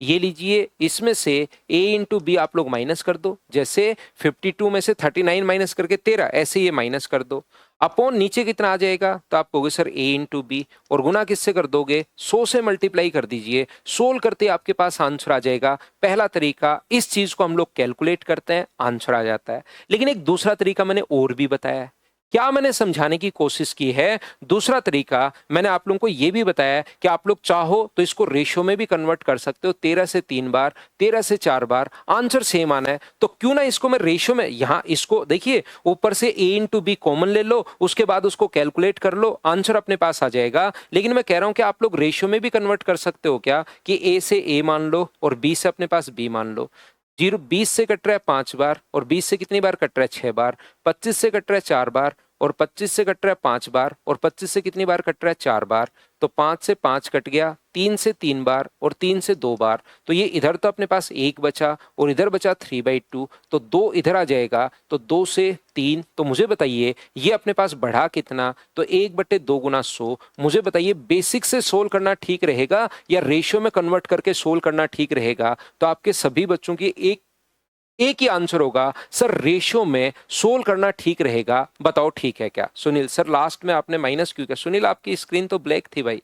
A: ये लीजिए, इसमें से A इंटू बी आप लोग माइनस कर दो, जैसे 52 में से 39 माइनस करके 13, ऐसे ये माइनस कर दो। अपॉन नीचे कितना आ जाएगा, तो आप कहोगे सर A इंटू बी, और गुना किससे कर दोगे, 100 से मल्टीप्लाई कर दीजिए। सोल्व करते आपके पास आंसर आ जाएगा। पहला तरीका, इस चीज को हम लोग कैलकुलेट करते हैं, आंसर आ जाता है। लेकिन एक दूसरा तरीका मैंने और भी बताया है, क्या मैंने समझाने की कोशिश की है, दूसरा तरीका मैंने आप लोगों को यह भी बताया कि आप लोग चाहो तो इसको रेशियो में भी कन्वर्ट कर सकते हो, 13 से 3 बार, 13 से 4 बार, आंसर सेम आना है। तो क्यों ना इसको मैं रेशियो में, यहां इसको देखिए, ऊपर से A इंटू बी कॉमन ले लो, उसके बाद उसको कैलकुलेट कर लो, आंसर अपने पास आ जाएगा। लेकिन मैं कह रहा हूं कि आप लोग रेशियो में भी कन्वर्ट कर सकते हो क्या, कि A से A मान लो और B से अपने पास B मान लो। 20 से कट रहा है 5 बार और 20 से कितनी बार कट रहा है, 6 बार, 25 से कट रहा है 4 बार और 25 से कट रहा है 5 बार, और 25 से कितनी बार कट रहा है 4 बार, तो 5 से 5 कट गया, 3 से 3 बार और 3 से 2 बार, तो ये इधर तो अपने पास 1 बचा और इधर बचा 3/2, तो 2 इधर आ जाएगा, तो 2 से 3, तो मुझे बताइए ये अपने पास बढ़ा कितना, तो 1/2 गुना 100। मुझे बताइए बेसिक से सोल्व करना ठीक रहेगा या रेशियो में कन्वर्ट करके सोल्व करना ठीक रहेगा? तो आपके सभी बच्चों की एक ही आंसर होगा, सर रेशियो में सोल्व करना ठीक रहेगा। बताओ ठीक है क्या? सुनील सर लास्ट में आपने माइनस क्यों किया? सुनील आपकी स्क्रीन तो ब्लैक थी भाई।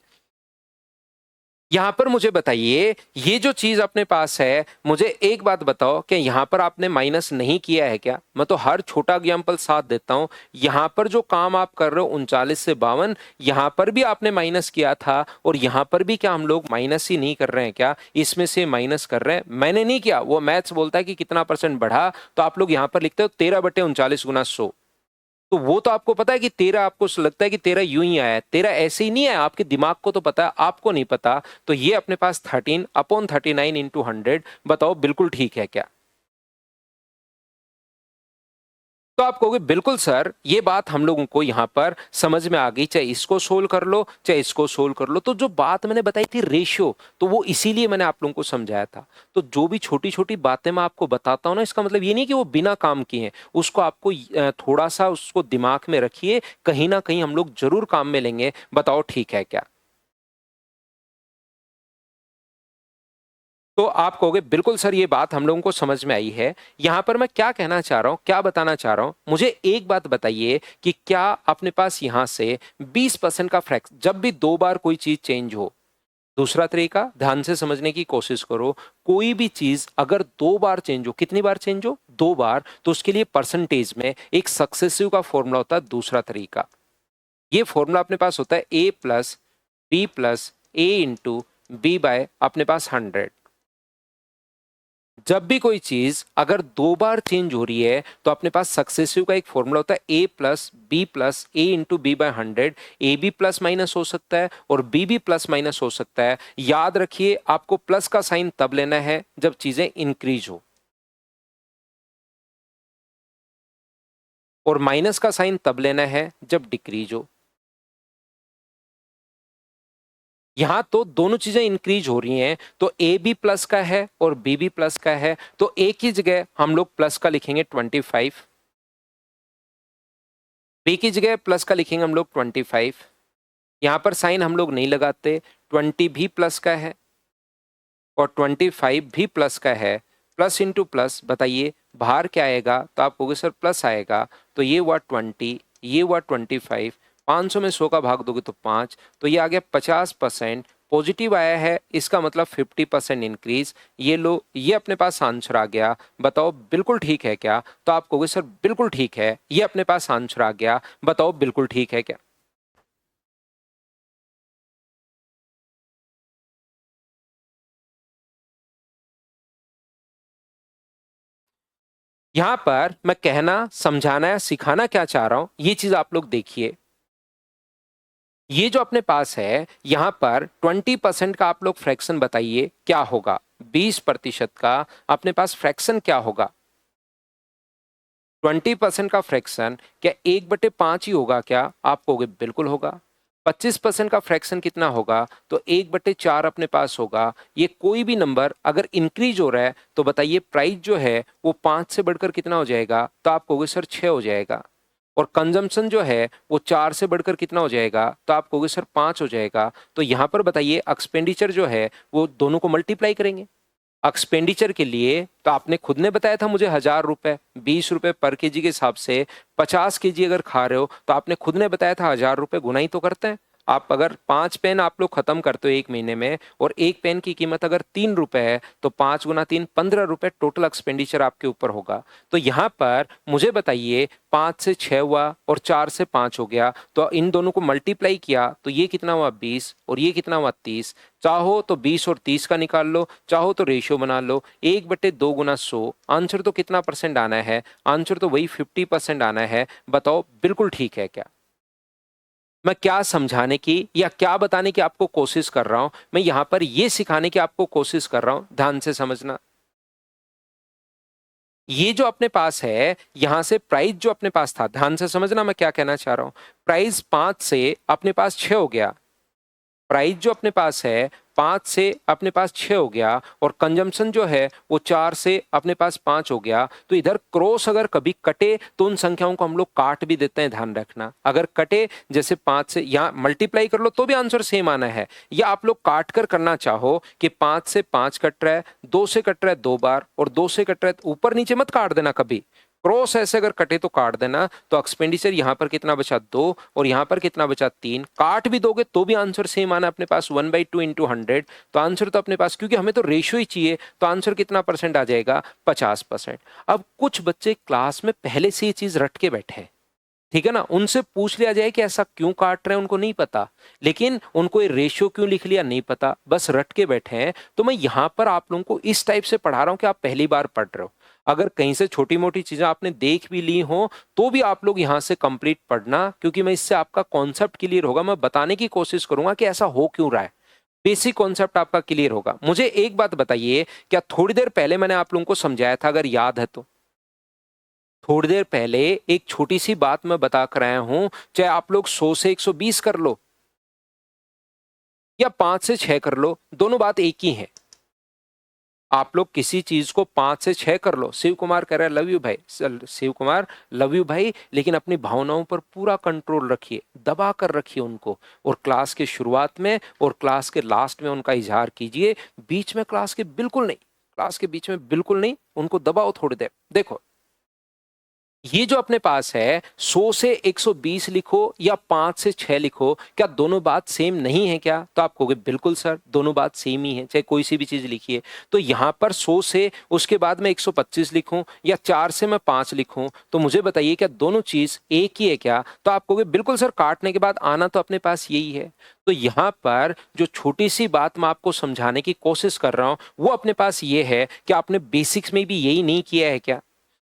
A: यहां पर मुझे बताइए ये जो चीज अपने पास है, मुझे एक बात बताओ कि यहां पर आपने माइनस नहीं किया है क्या? मैं तो हर छोटा एग्जाम्पल साथ देता हूं। यहां पर जो काम आप कर रहे हो 39 से 52, यहां पर भी आपने माइनस किया था और यहां पर भी क्या हम लोग माइनस ही नहीं कर रहे हैं क्या? इसमें से माइनस कर रहे हैं, मैंने नहीं किया, वो मैथ्स बोलता है कि कितना परसेंट बढ़ा, तो आप लोग यहां पर लिखते हो 13/39 गुना 100। तो वो तो आपको पता है कि 13, आपको लगता है कि 13 यूं ही आया है, 13 ऐसे ही नहीं आया, आपके दिमाग को तो पता है, आपको नहीं पता। तो ये अपने पास 13/39 इंटू 100। बताओ बिल्कुल ठीक है क्या? तो आप कहोगे बिल्कुल सर, ये बात हम लोगों को यहां पर समझ में आ गई, चाहे इसको सोल्व कर लो चाहे इसको सोल्व कर लो। तो जो बात मैंने बताई थी रेशियो, तो वो इसीलिए मैंने आप लोगों को समझाया था। तो जो भी छोटी छोटी बातें मैं आपको बताता हूं ना, इसका मतलब ये नहीं कि वो बिना काम किए हैं, उसको आपको थोड़ा सा उसको दिमाग में रखिए, कहीं ना कहीं हम लोग जरूर काम में लेंगे। बताओ ठीक है क्या? तो आप कहोगे बिल्कुल सर, ये बात हम लोगों को समझ में आई है। यहां पर मैं क्या कहना चाह रहा हूं, क्या बताना चाह रहा हूं, मुझे एक बात बताइए कि क्या अपने पास यहां से 20% का फ्रैक्शन, जब भी 2 बार कोई चीज चेंज हो, दूसरा तरीका ध्यान से समझने की कोशिश करो, कोई भी चीज अगर 2 बार चेंज हो, कितनी बार चेंज हो? 2 बार, तो उसके लिए परसेंटेज में एक सक्सेसिव का फॉर्मूला होता है, दूसरा तरीका। ये फॉर्मूला अपने पास होता है A+B+A इंटू B बाय अपने पास 100। जब भी कोई चीज अगर 2 बार चेंज हो रही है, तो अपने पास सक्सेसिव का एक फॉर्मूला होता है A+B+A इंटू B/100। ए भी प्लस माइनस हो सकता है और बी भी प्लस माइनस हो सकता है। याद रखिए आपको प्लस का साइन तब लेना है जब चीजें इंक्रीज हो, और माइनस का साइन तब लेना है जब डिक्रीज हो। यहां तो दोनों चीजें इंक्रीज हो रही हैं, तो ए भी प्लस का है और बी भी प्लस का है, तो एक ही जगह हम लोग प्लस का लिखेंगे 25, बी की जगह प्लस का लिखेंगे हम लोग 25। यहां पर साइन हम लोग नहीं लगाते, 20 भी प्लस का है और 25 भी प्लस का है। प्लस इंटू प्लस, बताइए बाहर क्या आएगा? तो आप कहोगे सर प्लस आएगा, तो ये हुआ 20, ये हुआ 25, 500 में 100 का भाग दोगे तो 5, तो ये आ गया 50%। पॉजिटिव आया है, इसका मतलब 50% इंक्रीज। ये लो, ये अपने पास आंसर आ गया। बताओ बिल्कुल ठीक है क्या? तो आप कहोगे सर बिल्कुल ठीक है, ये अपने पास आंसर आ गया। बताओ बिल्कुल ठीक है क्या? यहां पर मैं कहना, समझाना या सिखाना क्या चाह रहा हूं, ये चीज आप लोग देखिए। ये जो अपने पास है, यहां पर 20% का आप लोग फ्रैक्शन बताइए क्या होगा? 20% का अपने पास फ्रैक्शन क्या होगा? 20% का फ्रैक्शन क्या 1/5 ही होगा क्या? आप कहोगे बिल्कुल होगा। 25% का फ्रैक्शन कितना होगा? तो 1/4 अपने पास होगा। ये कोई भी नंबर अगर इंक्रीज हो रहा है, तो बताइए प्राइस जो है वो 5 से बढ़कर कितना हो जाएगा? तो आप कहोगे सर 6 हो जाएगा। और कंजम्पशन जो है वो 4 से बढ़कर कितना हो जाएगा? तो आप कहोगे सर 5 हो जाएगा। तो यहां पर बताइए एक्सपेंडिचर जो है वो दोनों को मल्टीप्लाई करेंगे। एक्सपेंडिचर के लिए तो आपने खुद ने बताया था मुझे 1000 रुपए, 20 रुपए पर केजी के हिसाब से 50 केजी अगर खा रहे हो, तो आपने खुद ने बताया था 1000 रुपए गुना ही तो करते हैं। आप अगर 5 पेन आप लोग खत्म करते हो 1 महीने में, और एक पेन की कीमत अगर 3 रुपए है, तो 5 गुना 3 15 रुपए टोटल एक्सपेंडिचर आपके ऊपर होगा। तो यहाँ पर मुझे बताइए 5 से 6 हुआ और 4 से 5 हो गया, तो इन दोनों को मल्टीप्लाई किया तो ये कितना हुआ 20 और ये कितना हुआ 30। चाहो तो 20 और 30 का निकाल लो, चाहो तो रेशियो बना लो, 1/2 गुना 100। आंसर तो कितना परसेंट आना है? आंसर तो वही 50% आना है। बताओ बिल्कुल ठीक है क्या? मैं क्या समझाने की या क्या बताने की आपको कोशिश कर रहा हूं? मैं यहां पर ये सिखाने की आपको कोशिश कर रहा हूं, ध्यान से समझना। ये जो अपने पास है, यहां से प्राइस जो अपने पास था, ध्यान से समझना मैं क्या कहना चाह रहा हूं। प्राइस 5 से अपने पास 6 हो गया। प्राइस जो अपने पास है 5 से अपने पास 6 हो गया, और कंजम्पशन जो है वो 4 से अपने पास 5 हो गया। तो इधर क्रॉस अगर कभी कटे तो उन संख्याओं को हम लोग काट भी देते हैं, ध्यान रखना। अगर कटे जैसे 5 से यहाँ मल्टीप्लाई कर लो तो भी आंसर सेम आना है, या आप लोग काट कर करना चाहो कि 5 से 5 कट रहा है, 2 से कट रहा है 2 बार, और 2 से कट रहा है, ऊपर नीचे मत काट देना कभी। क्रॉस ऐसे अगर कटे तो काट देना। तो एक्सपेंडिचर यहां पर कितना बचा 2, और यहां पर कितना बचा 3। काट भी दोगे तो भी आंसर सेम आना अपने पास 1/2 इंटू 100। तो आंसर तो अपने पास, क्योंकि हमें तो रेशियो ही चाहिए, तो आंसर कितना परसेंट आ जाएगा, 50%। अब कुछ बच्चे क्लास में पहले से ये चीज रट के बैठे हैं, ठीक है ना, उनसे पूछ लिया जाए कि ऐसा क्यों काट रहे हैं, उनको नहीं पता, लेकिन उनको ये रेशियो क्यों लिख लिया नहीं पता, बस रट के बैठे हैं। तो मैं यहां पर आप लोगों को इस टाइप से पढ़ा रहा हूं कि आप पहली बार पढ़ रहे हो। अगर कहीं से छोटी मोटी चीजें आपने देख भी ली हो तो भी आप लोग यहां से कंप्लीट पढ़ना, क्योंकि मैं इससे आपका कॉन्सेप्ट क्लियर होगा। मैं बताने की कोशिश करूंगा कि ऐसा हो क्यों रहा है, बेसिक कॉन्सेप्ट आपका क्लियर होगा। मुझे एक बात बताइए, क्या थोड़ी देर पहले मैंने आप लोगों को समझाया था, अगर याद है तो? थोड़ी देर पहले एक छोटी सी बात मैं बता कर आया हूं, चाहे आप लोग 100 से 120 कर लो या 5 से 6 कर लो, दोनों बात एक ही है। आप लोग किसी चीज को 5 से 6 कर लो। शिव कुमार कह रहा है लव यू भाई, शिव कुमार लव यू भाई, लेकिन अपनी भावनाओं पर पूरा कंट्रोल रखिए, दबा कर रखिए उनको, और क्लास के शुरुआत में और क्लास के लास्ट में उनका इजहार कीजिए। बीच में क्लास के बिल्कुल नहीं, क्लास के बीच में बिल्कुल नहीं, उनको दबाओ थोड़ी देर। देखो, ये जो अपने पास है 100 से 120 लिखो या 5 से 6 लिखो, क्या दोनों बात सेम नहीं है क्या? तो आप कहोगे बिल्कुल सर, दोनों बात सेम ही है, चाहे कोई सी भी चीज लिखिए। तो यहां पर 100 से उसके बाद में 125 लिखूं या 4 से मैं 5 लिखूं, तो मुझे बताइए क्या दोनों चीज एक ही है क्या? तो आप कहोगे बिल्कुल सर, काटने के बाद आना तो अपने पास यही है। तो यहां पर जो छोटी सी बात मैं आपको समझाने की कोशिश कर रहा हूं वो अपने पास ये है कि आपने बेसिक्स में भी यही नहीं किया है क्या?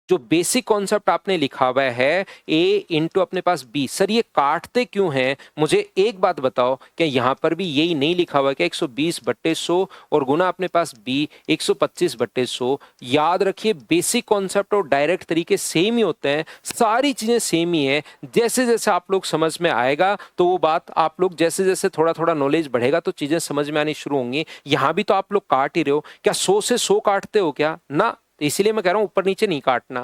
A: जो बेसिक कॉन्सेप्ट आपने लिखा हुआ है ए इंटू अपने पास बी, सर ये काटते क्यों हैं? मुझे एक बात बताओ, क्या यहां पर भी यही नहीं लिखा हुआ क्या 120/100 और गुना अपने पास बी 125/100? याद रखिए, बेसिक कॉन्सेप्ट और डायरेक्ट तरीके सेम ही होते हैं, सारी चीजें सेम ही है। जैसे जैसे आप लोग समझ में आएगा तो वो बात आप लोग जैसे जैसे थोड़ा थोड़ा नॉलेज बढ़ेगा तो चीजें समझ में आनी शुरू होंगी। यहां भी तो आप लोग काट ही रहे हो, क्या 100 से 100 काटते हो क्या? ना। तो इसीलिए मैं कह रहा हूं ऊपर नीचे नहीं काटना,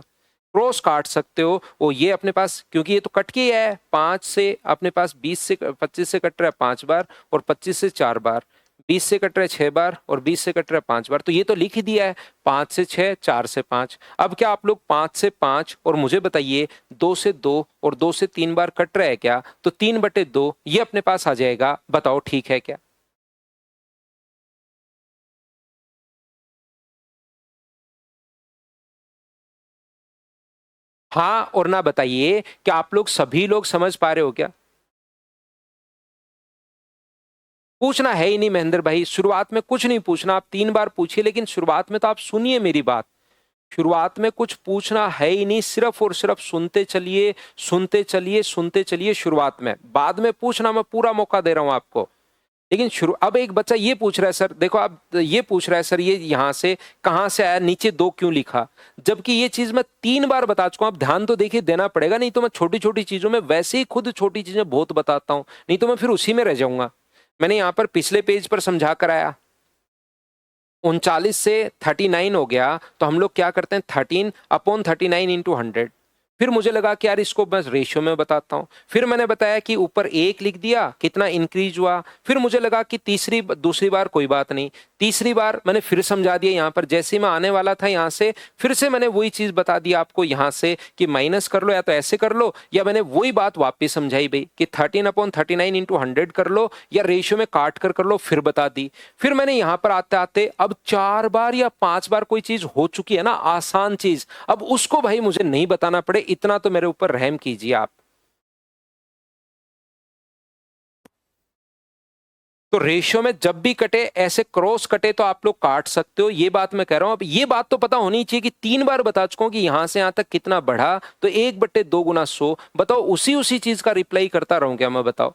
A: क्रॉस काट सकते हो। वो ये अपने पास, क्योंकि ये तो कट के ही है, 5 से अपने पास 20 से 25 से कट रहा है 5 बार, और 25 से 4 बार, 20 से कट रहा है 6 बार, और 20 से कट रहा है 5 बार। तो ये तो लिख ही दिया है, 5 से 6, 4 से 5। अब क्या आप लोग 5 से 5, और मुझे बताइए 2 से 2 और 2 से 3 बार कट रहा है क्या? तो 3/2 ये अपने पास आ जाएगा। बताओ ठीक है क्या? हाँ और ना बताइए, क्या आप लोग सभी लोग समझ पा रहे हो क्या? पूछना है ही नहीं महेंद्र भाई, शुरुआत में कुछ नहीं पूछना, आप 3 बार पूछिए, लेकिन शुरुआत में तो आप सुनिए मेरी बात। शुरुआत में कुछ पूछना है ही नहीं, सिर्फ और सिर्फ सुनते चलिए, सुनते चलिए, सुनते चलिए शुरुआत में। बाद में पूछना, मैं पूरा मौका दे रहा हूं आपको। लेकिन शुरू, अब एक बच्चा ये पूछ रहा है सर, देखो आप ये पूछ रहा है सर, ये यहां से कहां से आया, नीचे 2 क्यों लिखा? जबकि ये चीज मैं 3 बार बता चुका हूं। आप ध्यान तो देखिए, देना पड़ेगा, नहीं तो मैं छोटी छोटी चीजों में वैसे ही खुद छोटी चीजें बहुत बताता हूं, नहीं तो मैं फिर उसी में रह जाऊंगा। मैंने यहां पर पिछले पेज पर समझा कर आया, 39 से 39 हो गया, तो हम लोग क्या करते हैं, 13/39 × 100। फिर मुझे लगा कि यार इसको बस रेशियो में बताता हूं, फिर मैंने बताया कि ऊपर 1 लिख दिया, कितना इंक्रीज हुआ। फिर मुझे लगा कि दूसरी बार कोई बात नहीं, तीसरी बार मैंने फिर समझा दिया। यहां पर जैसे ही मैं आने वाला था यहां से, फिर से मैंने वही चीज बता दी आपको यहां से कि माइनस कर लो, या तो ऐसे कर लो, या मैंने वही बात वापस समझाई भाई कि 13/39 × 100 कर लो, या रेशियो में काट कर लो, फिर बता दी। फिर मैंने यहां पर आते आते अब 4 बार या 5 बार कोई चीज हो चुकी है ना, आसान चीज, अब उसको भाई मुझे नहीं बताना पड़े, इतना तो मेरे ऊपर रहम कीजिए आप। तो रेशियो में जब भी कटे, ऐसे क्रॉस कटे तो आप लोग काट सकते हो, ये बात मैं कह रहा हूं। अब ये बात तो पता होनी चाहिए कि 3 बार बता चुका हूं कि यहां से यहां तक कितना बढ़ा, तो 1/2 गुना 100। बताओ उसी उसी चीज का रिप्लाई करता रहूं क्या मैं? बताओ।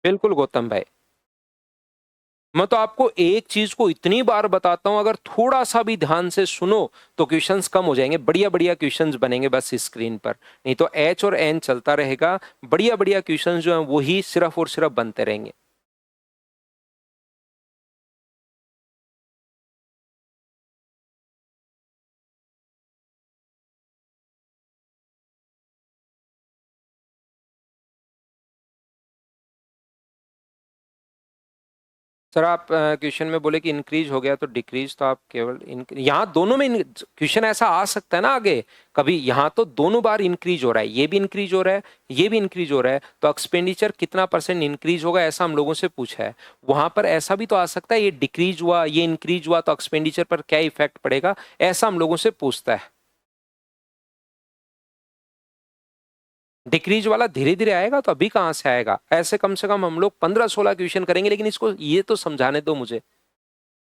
A: बिल्कुल गौतम भाई। मैं तो आपको एक चीज को इतनी बार बताता हूं, अगर थोड़ा सा भी ध्यान से सुनो तो क्वेश्चंस कम हो जाएंगे, बढ़िया बढ़िया क्वेश्चंस बनेंगे बस स्क्रीन पर। नहीं तो एच और एन चलता रहेगा, बढ़िया बढ़िया क्वेश्चंस जो हैं वही सिर्फ और सिर्फ बनते रहेंगे। सर आप क्वेश्चन में बोले कि इंक्रीज हो गया तो डिक्रीज, तो आप केवल यहाँ दोनों में क्वेश्चन ऐसा आ सकता है ना आगे कभी, यहाँ तो दोनों बार इंक्रीज हो रहा है, ये भी इंक्रीज हो रहा है, ये भी इंक्रीज हो रहा है, तो एक्सपेंडिचर कितना परसेंट इंक्रीज होगा ऐसा हम लोगों से पूछा है। वहां पर ऐसा भी तो आ सकता है ये डिक्रीज हुआ ये इंक्रीज हुआ तो एक्सपेंडिचर पर क्या इफेक्ट पड़ेगा, ऐसा हम लोगों से पूछता है। डिक्रीज वाला धीरे धीरे आएगा तो अभी कहां से आएगा, ऐसे कम से कम हम लोग 15-16 क्वेश्चन करेंगे, लेकिन इसको ये तो समझाने दो मुझे।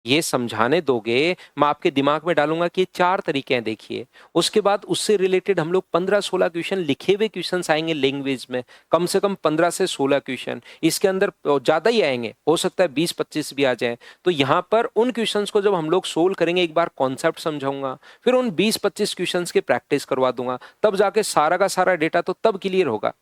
A: ये समझाने दोगे, मैं आपके दिमाग में डालूंगा कि ये चार तरीके हैं देखिए, उसके बाद उससे रिलेटेड हम लोग 15-16 क्वेश्चन लिखे हुए क्वेश्चन आएंगे लैंग्वेज में, कम से कम 15 से 16 क्वेश्चन, इसके अंदर ज्यादा ही आएंगे, हो सकता है 20-25 भी आ जाए। तो यहाँ पर उन क्वेश्चंस को जब हम लोग सोल्व करेंगे, एक बार कॉन्सेप्ट समझाऊंगा, फिर उन 20-25 क्वेश्चंस की प्रैक्टिस करवा दूंगा, तब जाके सारा का सारा डेटा तो तब क्लियर होगा।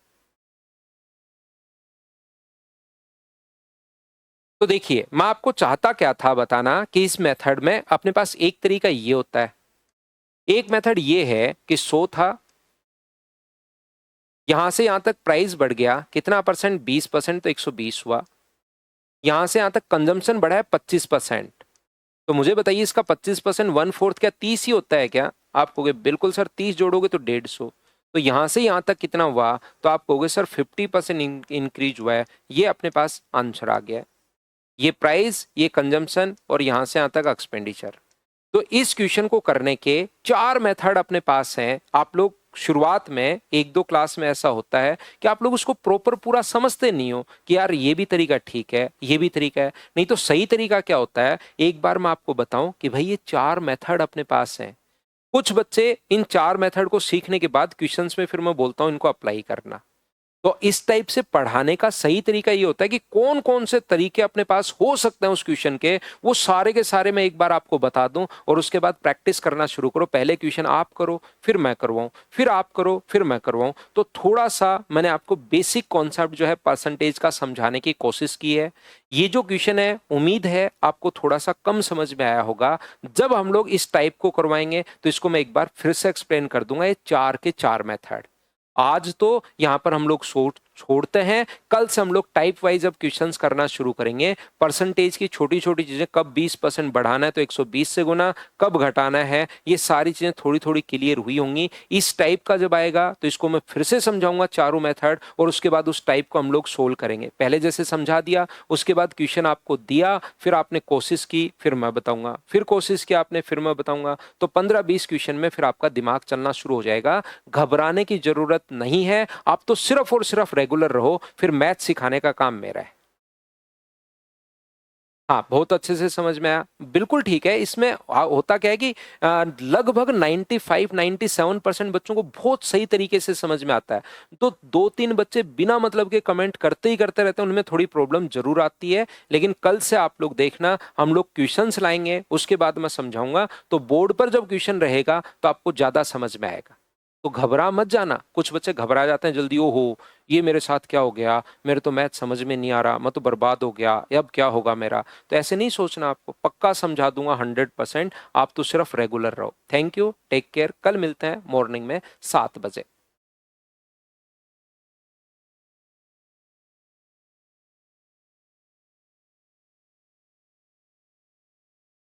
A: तो देखिए मैं आपको चाहता क्या था बताना कि इस मेथड में अपने पास एक तरीका ये होता है, एक मेथड ये है कि 100 था, यहां से यहां तक प्राइस बढ़ गया कितना परसेंट, 20%, तो 120 हुआ। यहां से यहां तक कंजम्पशन बढ़ा है 25%, तो मुझे बताइए इसका 25% 1/4 क्या 30 ही होता है क्या? आप कहोगे बिल्कुल सर 30 जोड़ोगे तो 150। तो यहां से यहां तक कितना हुआ, तो आप कहोगे सर 50% इंक्रीज हुआ है। ये अपने पास आंसर आ गया है, ये प्राइस, ये कंजम्पशन और यहां से यहां तक एक्सपेंडिचर। तो इस क्वेश्चन को करने के चार मेथड अपने पास हैं। आप लोग शुरुआत में एक दो क्लास में ऐसा होता है कि आप लोग उसको प्रॉपर पूरा समझते नहीं हो कि यार ये भी तरीका ठीक है, ये भी तरीका है, नहीं तो सही तरीका क्या होता है एक बार मैं आपको बताऊं कि भाई ये चार मेथड अपने पास हैं। कुछ बच्चे इन चार मेथड को सीखने के बाद क्वेश्चंस में फिर मैं बोलता हूं इनको अप्लाई करना। तो इस टाइप से पढ़ाने का सही तरीका ये होता है कि कौन कौन से तरीके अपने पास हो सकते हैं उस क्वेश्चन के, वो सारे के सारे मैं एक बार आपको बता दूं और उसके बाद प्रैक्टिस करना शुरू करो। पहले क्वेश्चन आप करो फिर मैं करवाऊं, फिर आप करो फिर मैं करवाऊं। तो थोड़ा सा मैंने आपको बेसिक कॉन्सेप्ट जो है परसेंटेज का समझाने की कोशिश की है। ये जो क्वेश्चन है उम्मीद है आपको थोड़ा सा कम समझ में आया होगा। जब हम लोग इस टाइप को करवाएंगे तो इसको मैं एक बार फिर से एक्सप्लेन कर दूंगा, ये चार के चार मेथड। आज तो यहां पर हम लोग छोड़ते हैं, कल से हम लोग टाइप वाइज अब क्वेश्चंस करना शुरू करेंगे। परसेंटेज की छोटी छोटी चीजें, कब 20% बढ़ाना है तो 120 से गुना, कब घटाना है, ये सारी चीजें थोड़ी थोड़ी क्लियर हुई होंगी। इस टाइप का जब आएगा तो इसको मैं फिर से समझाऊंगा चारों मेथड, और उसके बाद उस टाइप को हम लोग सोल्व करेंगे। पहले जैसे समझा दिया, उसके बाद क्वेश्चन आपको दिया, फिर आपने कोशिश की, फिर मैं बताऊंगा, फिर कोशिश की आपने, फिर मैं बताऊंगा। तो 15-20 क्वेश्चन में फिर आपका दिमाग चलना शुरू हो जाएगा। घबराने की जरूरत नहीं है, आप तो सिर्फ और सिर्फ रेगुलर रहो, फिर मैथ सिखाने का काम मेरा है। हाँ बहुत अच्छे से समझ में आया, बिल्कुल ठीक है। इसमें होता क्या है कि लगभग 95-97% बच्चों को बहुत सही तरीके से समझ में आता है। तो दो तीन बच्चे बिना मतलब के कमेंट करते ही करते रहते हैं, उनमें थोड़ी प्रॉब्लम जरूर आती है। लेकिन कल से आप लोग देखना, हम लोग क्वेश्चंस लाएंगे, उसके बाद मैं समझाऊंगा, तो बोर्ड पर जब क्वेश्चन रहेगा तो आपको ज्यादा समझ में आएगा। तो घबरा मत जाना। कुछ बच्चे घबरा जाते हैं जल्दी, ओहो ये मेरे साथ क्या हो गया, मेरे तो मैथ समझ में नहीं आ रहा, मैं तो बर्बाद हो गया, अब क्या होगा मेरा। तो ऐसे नहीं सोचना, आपको पक्का समझा दूंगा 100%। आप तो सिर्फ रेगुलर रहो। थैंक यू, टेक केयर, कल मिलते हैं मॉर्निंग में 7 बजे।